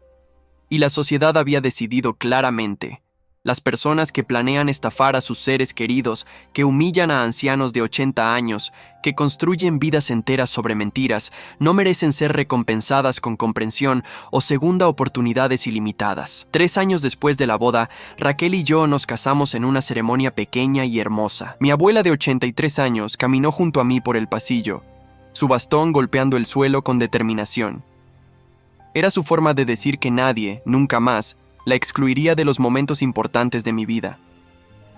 Y la sociedad había decidido claramente. Las personas que planean estafar a sus seres queridos, que humillan a ancianos de 80 años, que construyen vidas enteras sobre mentiras, no merecen ser recompensadas con comprensión o segunda oportunidades ilimitadas. 3 años después de la boda, Raquel y yo nos casamos en una ceremonia pequeña y hermosa. Mi abuela de 83 años caminó junto a mí por el pasillo, su bastón golpeando el suelo con determinación. Era su forma de decir que nadie, nunca más, la excluiría de los momentos importantes de mi vida.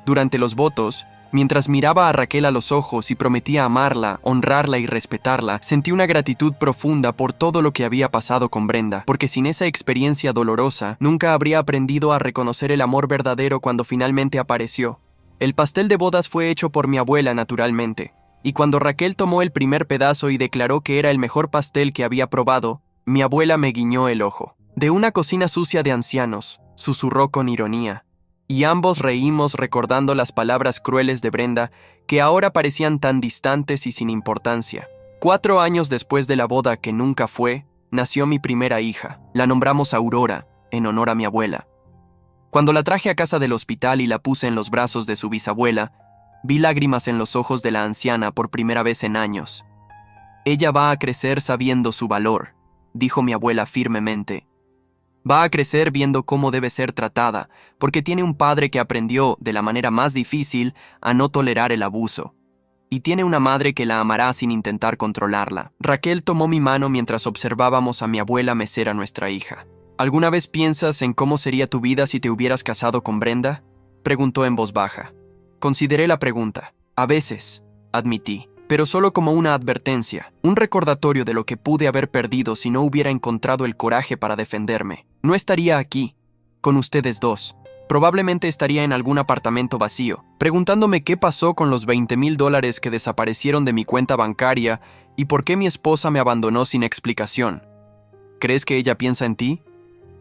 Durante los votos, mientras miraba a Raquel a los ojos y prometía amarla, honrarla y respetarla, sentí una gratitud profunda por todo lo que había pasado con Brenda, porque sin esa experiencia dolorosa, nunca habría aprendido a reconocer el amor verdadero cuando finalmente apareció. El pastel de bodas fue hecho por mi abuela, naturalmente, y cuando Raquel tomó el primer pedazo y declaró que era el mejor pastel que había probado, mi abuela me guiñó el ojo. De una cocina sucia de ancianos, susurró con ironía, y ambos reímos recordando las palabras crueles de Brenda que ahora parecían tan distantes y sin importancia. 4 años después de la boda que nunca fue, nació mi primera hija. La nombramos Aurora, en honor a mi abuela. Cuando la traje a casa del hospital y la puse en los brazos de su bisabuela, vi lágrimas en los ojos de la anciana por primera vez en años. Ella va a crecer sabiendo su valor, dijo mi abuela firmemente. Va a crecer viendo cómo debe ser tratada, porque tiene un padre que aprendió, de la manera más difícil, a no tolerar el abuso. Y tiene una madre que la amará sin intentar controlarla. Raquel tomó mi mano mientras observábamos a mi abuela mecer a nuestra hija. ¿Alguna vez piensas en cómo sería tu vida si te hubieras casado con Brenda?, preguntó en voz baja. Consideré la pregunta. A veces, admití, pero solo como una advertencia, un recordatorio de lo que pude haber perdido si no hubiera encontrado el coraje para defenderme. No estaría aquí, con ustedes dos. Probablemente estaría en algún apartamento vacío, preguntándome qué pasó con los $20,000 que desaparecieron de mi cuenta bancaria y por qué mi esposa me abandonó sin explicación. ¿Crees que ella piensa en ti?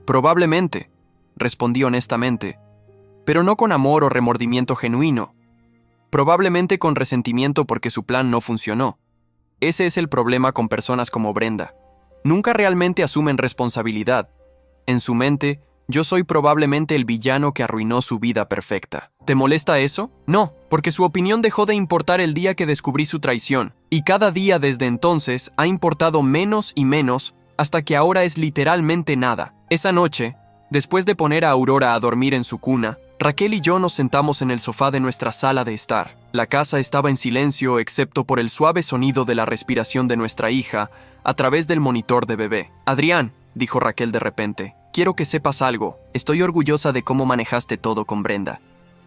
Probablemente, respondí honestamente, pero no con amor o remordimiento genuino. Probablemente con resentimiento porque su plan no funcionó. Ese es el problema con personas como Brenda. Nunca realmente asumen responsabilidad. En su mente, yo soy probablemente el villano que arruinó su vida perfecta. ¿Te molesta eso? No, porque su opinión dejó de importar el día que descubrí su traición, y cada día desde entonces ha importado menos y menos hasta que ahora es literalmente nada. Esa noche, después de poner a Aurora a dormir en su cuna, Raquel y yo nos sentamos en el sofá de nuestra sala de estar. La casa estaba en silencio excepto por el suave sonido de la respiración de nuestra hija a través del monitor de bebé. Adrián, dijo Raquel de repente, quiero que sepas algo. Estoy orgullosa de cómo manejaste todo con Brenda.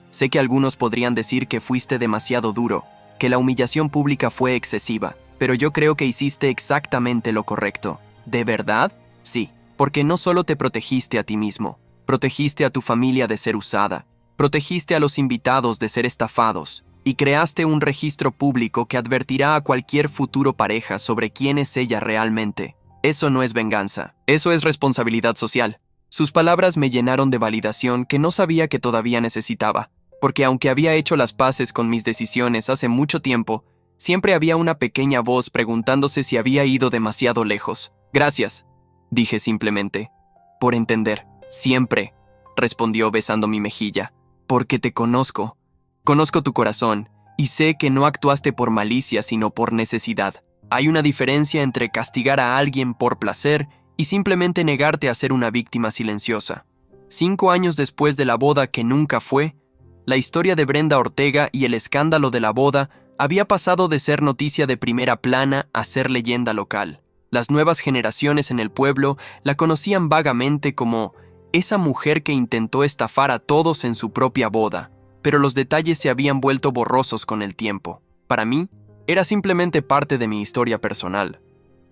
Sé que algunos podrían decir que fuiste demasiado duro, que la humillación pública fue excesiva, pero yo creo que hiciste exactamente lo correcto. ¿De verdad? Sí, porque no solo te protegiste a ti mismo, protegiste a tu familia de ser usada, protegiste a los invitados de ser estafados, y creaste un registro público que advertirá a cualquier futuro pareja sobre quién es ella realmente. Eso no es venganza, eso es responsabilidad social. Sus palabras me llenaron de validación que no sabía que todavía necesitaba, porque aunque había hecho las paces con mis decisiones hace mucho tiempo, siempre había una pequeña voz preguntándose si había ido demasiado lejos. Gracias, dije simplemente, por entender. Siempre, respondió besando mi mejilla, porque te conozco. Conozco tu corazón, y sé que no actuaste por malicia sino por necesidad. Hay una diferencia entre castigar a alguien por placer y simplemente negarte a ser una víctima silenciosa. 5 años después de la boda que nunca fue, la historia de Brenda Ortega y el escándalo de la boda había pasado de ser noticia de primera plana a ser leyenda local. Las nuevas generaciones en el pueblo la conocían vagamente como esa mujer que intentó estafar a todos en su propia boda, pero los detalles se habían vuelto borrosos con el tiempo. Para mí, era simplemente parte de mi historia personal.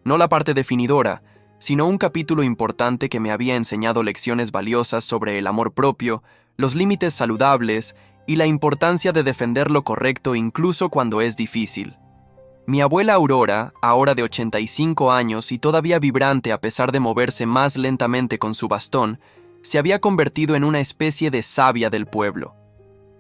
No la parte definidora, sino un capítulo importante que me había enseñado lecciones valiosas sobre el amor propio, los límites saludables y la importancia de defender lo correcto incluso cuando es difícil. Mi abuela Aurora, ahora de 85 años y todavía vibrante a pesar de moverse más lentamente con su bastón, se había convertido en una especie de sabia del pueblo.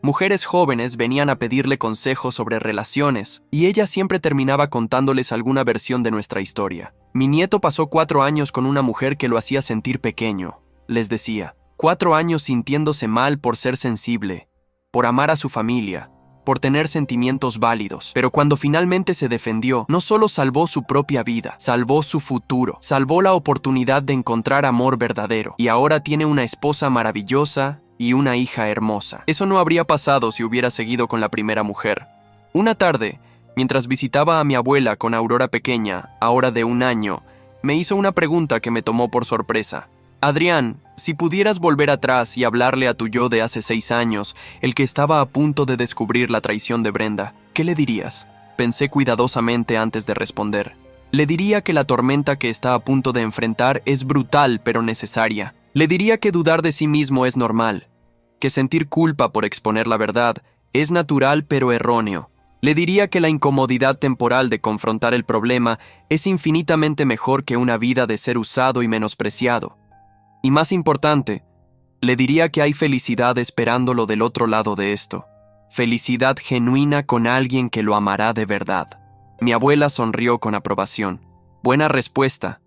Mujeres jóvenes venían a pedirle consejos sobre relaciones, y ella siempre terminaba contándoles alguna versión de nuestra historia. Mi nieto pasó 4 años con una mujer que lo hacía sentir pequeño, les decía. 4 años sintiéndose mal por ser sensible, por amar a su familia, por tener sentimientos válidos. Pero cuando finalmente se defendió, no solo salvó su propia vida, salvó su futuro, salvó la oportunidad de encontrar amor verdadero, y ahora tiene una esposa maravillosa y una hija hermosa. Eso no habría pasado si hubiera seguido con la primera mujer. Una tarde, mientras visitaba a mi abuela con Aurora pequeña, ahora de 1 año, me hizo una pregunta que me tomó por sorpresa. Adrián, si pudieras volver atrás y hablarle a tu yo de hace 6 años, el que estaba a punto de descubrir la traición de Brenda, ¿qué le dirías? Pensé cuidadosamente antes de responder. Le diría que la tormenta que está a punto de enfrentar es brutal pero necesaria. Le diría que dudar de sí mismo es normal, que sentir culpa por exponer la verdad es natural pero erróneo. Le diría que la incomodidad temporal de confrontar el problema es infinitamente mejor que una vida de ser usado y menospreciado. Y más importante, le diría que hay felicidad esperándolo del otro lado de esto. Felicidad genuina con alguien que lo amará de verdad. Mi abuela sonrió con aprobación. Buena respuesta.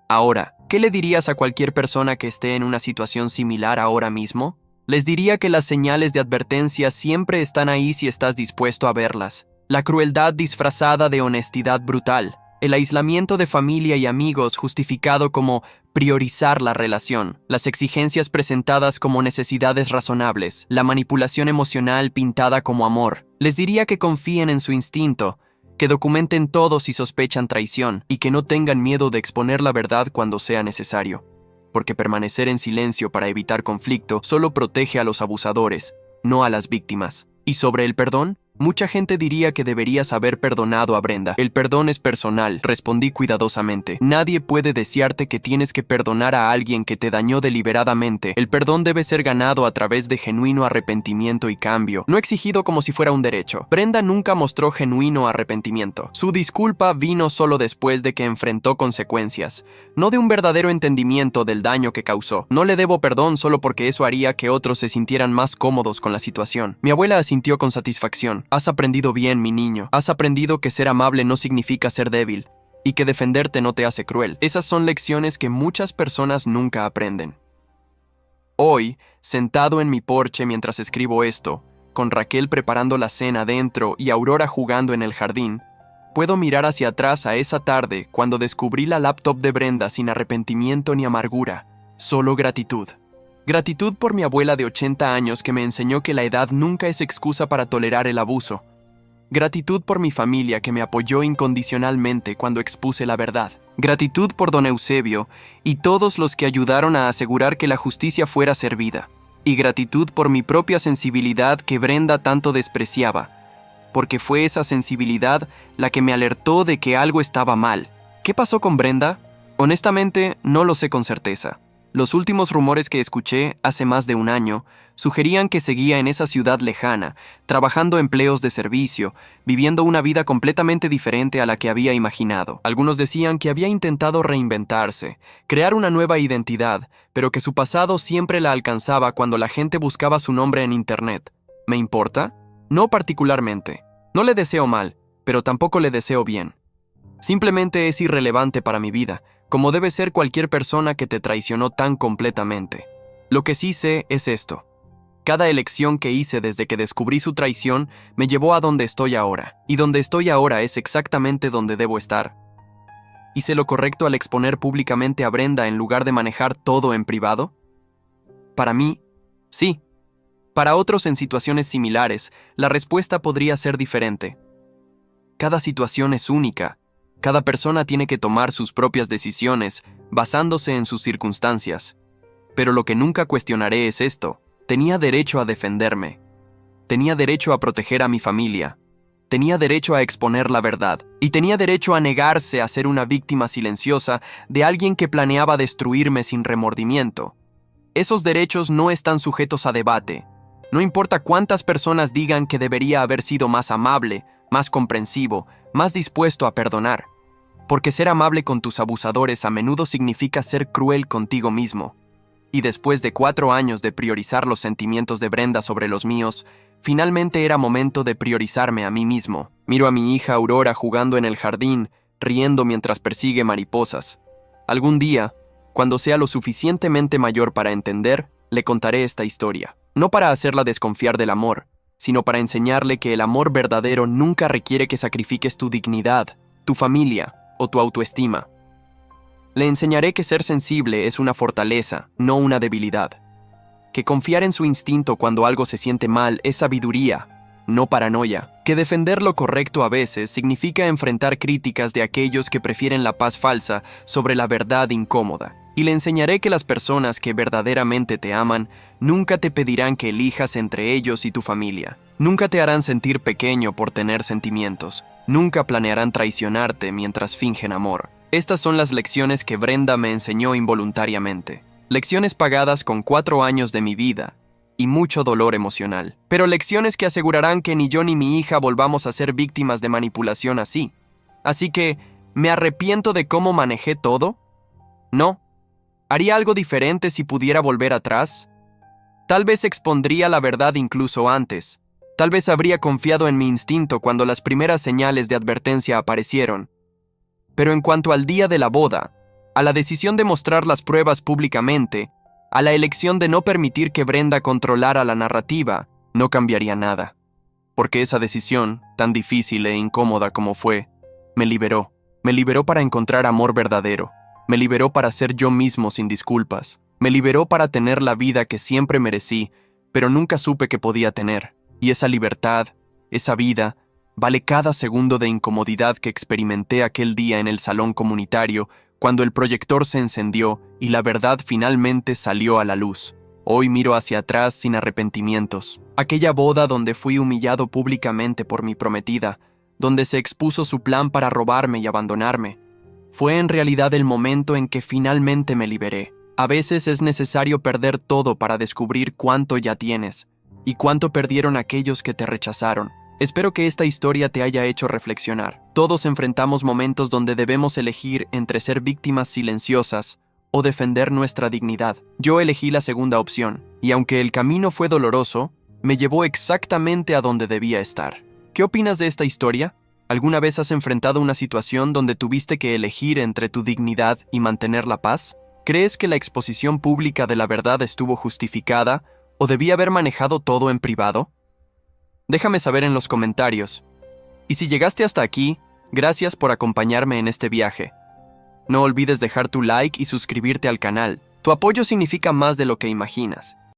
Ahora, ¿qué le dirías a cualquier persona que esté en una situación similar ahora mismo? Les diría que las señales de advertencia siempre están ahí si estás dispuesto a verlas. La crueldad disfrazada de honestidad brutal. El aislamiento de familia y amigos justificado como priorizar la relación. Las exigencias presentadas como necesidades razonables. La manipulación emocional pintada como amor. Les diría que confíen en su instinto, que documenten todo si sospechan traición y que no tengan miedo de exponer la verdad cuando sea necesario. Porque permanecer en silencio para evitar conflicto solo protege a los abusadores, no a las víctimas. ¿Y sobre el perdón? Mucha gente diría que deberías haber perdonado a Brenda. El perdón es personal, respondí cuidadosamente. Nadie puede desearte que tienes que perdonar a alguien que te dañó deliberadamente. El perdón debe ser ganado a través de genuino arrepentimiento y cambio, no exigido como si fuera un derecho. Brenda nunca mostró genuino arrepentimiento. Su disculpa vino solo después de que enfrentó consecuencias, no de un verdadero entendimiento del daño que causó. No le debo perdón solo porque eso haría que otros se sintieran más cómodos con la situación. Mi abuela asintió con satisfacción. Has aprendido bien, mi niño. Has aprendido que ser amable no significa ser débil y que defenderte no te hace cruel. Esas son lecciones que muchas personas nunca aprenden. Hoy, sentado en mi porche mientras escribo esto, con Raquel preparando la cena dentro y Aurora jugando en el jardín, puedo mirar hacia atrás a esa tarde cuando descubrí la laptop de Brenda sin arrepentimiento ni amargura, solo gratitud. Gratitud por mi abuela de 80 años que me enseñó que la edad nunca es excusa para tolerar el abuso. Gratitud por mi familia que me apoyó incondicionalmente cuando expuse la verdad. Gratitud por don Eusebio y todos los que ayudaron a asegurar que la justicia fuera servida. Y gratitud por mi propia sensibilidad que Brenda tanto despreciaba, porque fue esa sensibilidad la que me alertó de que algo estaba mal. ¿Qué pasó con Brenda? Honestamente, no lo sé con certeza. Los últimos rumores que escuché hace más de 1 año sugerían que seguía en esa ciudad lejana, trabajando empleos de servicio, viviendo una vida completamente diferente a la que había imaginado. Algunos decían que había intentado reinventarse, crear una nueva identidad, pero que su pasado siempre la alcanzaba cuando la gente buscaba su nombre en Internet. ¿Me importa? No particularmente. No le deseo mal, pero tampoco le deseo bien. Simplemente es irrelevante para mi vida, como debe ser cualquier persona que te traicionó tan completamente. Lo que sí sé es esto. Cada elección que hice desde que descubrí su traición me llevó a donde estoy ahora, y donde estoy ahora es exactamente donde debo estar. ¿Hice lo correcto al exponer públicamente a Brenda en lugar de manejar todo en privado? Para mí, sí. Para otros en situaciones similares, la respuesta podría ser diferente. Cada situación es única. Cada persona tiene que tomar sus propias decisiones basándose en sus circunstancias. Pero lo que nunca cuestionaré es esto. Tenía derecho a defenderme. Tenía derecho a proteger a mi familia. Tenía derecho a exponer la verdad. Y tenía derecho a negarse a ser una víctima silenciosa de alguien que planeaba destruirme sin remordimiento. Esos derechos no están sujetos a debate. No importa cuántas personas digan que debería haber sido más amable, más comprensivo, más dispuesto a perdonar. Porque ser amable con tus abusadores a menudo significa ser cruel contigo mismo. Y después de 4 años de priorizar los sentimientos de Brenda sobre los míos, finalmente era momento de priorizarme a mí mismo. Miro a mi hija Aurora jugando en el jardín, riendo mientras persigue mariposas. Algún día, cuando sea lo suficientemente mayor para entender, le contaré esta historia. No para hacerla desconfiar del amor, sino para enseñarle que el amor verdadero nunca requiere que sacrifiques tu dignidad, tu familia o tu autoestima. Le enseñaré que ser sensible es una fortaleza, no una debilidad. Que confiar en su instinto cuando algo se siente mal es sabiduría, no paranoia. Que defender lo correcto a veces significa enfrentar críticas de aquellos que prefieren la paz falsa sobre la verdad incómoda. Y le enseñaré que las personas que verdaderamente te aman nunca te pedirán que elijas entre ellos y tu familia. Nunca te harán sentir pequeño por tener sentimientos. Nunca planearán traicionarte mientras fingen amor. Estas son las lecciones que Brenda me enseñó involuntariamente. Lecciones pagadas con 4 años de mi vida y mucho dolor emocional. Pero lecciones que asegurarán que ni yo ni mi hija volvamos a ser víctimas de manipulación así. Así que, ¿me arrepiento de cómo manejé todo? No. ¿Haría algo diferente si pudiera volver atrás? Tal vez expondría la verdad incluso antes. Tal vez habría confiado en mi instinto cuando las primeras señales de advertencia aparecieron. Pero en cuanto al día de la boda, a la decisión de mostrar las pruebas públicamente, a la elección de no permitir que Brenda controlara la narrativa, no cambiaría nada. Porque esa decisión, tan difícil e incómoda como fue, me liberó. Me liberó para encontrar amor verdadero. Me liberó para ser yo mismo sin disculpas. Me liberó para tener la vida que siempre merecí, pero nunca supe que podía tener. Y esa libertad, esa vida, vale cada segundo de incomodidad que experimenté aquel día en el salón comunitario cuando el proyector se encendió y la verdad finalmente salió a la luz. Hoy miro hacia atrás sin arrepentimientos. Aquella boda donde fui humillado públicamente por mi prometida, donde se expuso su plan para robarme y abandonarme, fue en realidad el momento en que finalmente me liberé. A veces es necesario perder todo para descubrir cuánto ya tienes y cuánto perdieron aquellos que te rechazaron. Espero que esta historia te haya hecho reflexionar. Todos enfrentamos momentos donde debemos elegir entre ser víctimas silenciosas o defender nuestra dignidad. Yo elegí la segunda opción, y aunque el camino fue doloroso, me llevó exactamente a donde debía estar. ¿Qué opinas de esta historia? ¿Alguna vez has enfrentado una situación donde tuviste que elegir entre tu dignidad y mantener la paz? ¿Crees que la exposición pública de la verdad estuvo justificada o debía haber manejado todo en privado? Déjame saber en los comentarios. Y si llegaste hasta aquí, gracias por acompañarme en este viaje. No olvides dejar tu like y suscribirte al canal. Tu apoyo significa más de lo que imaginas.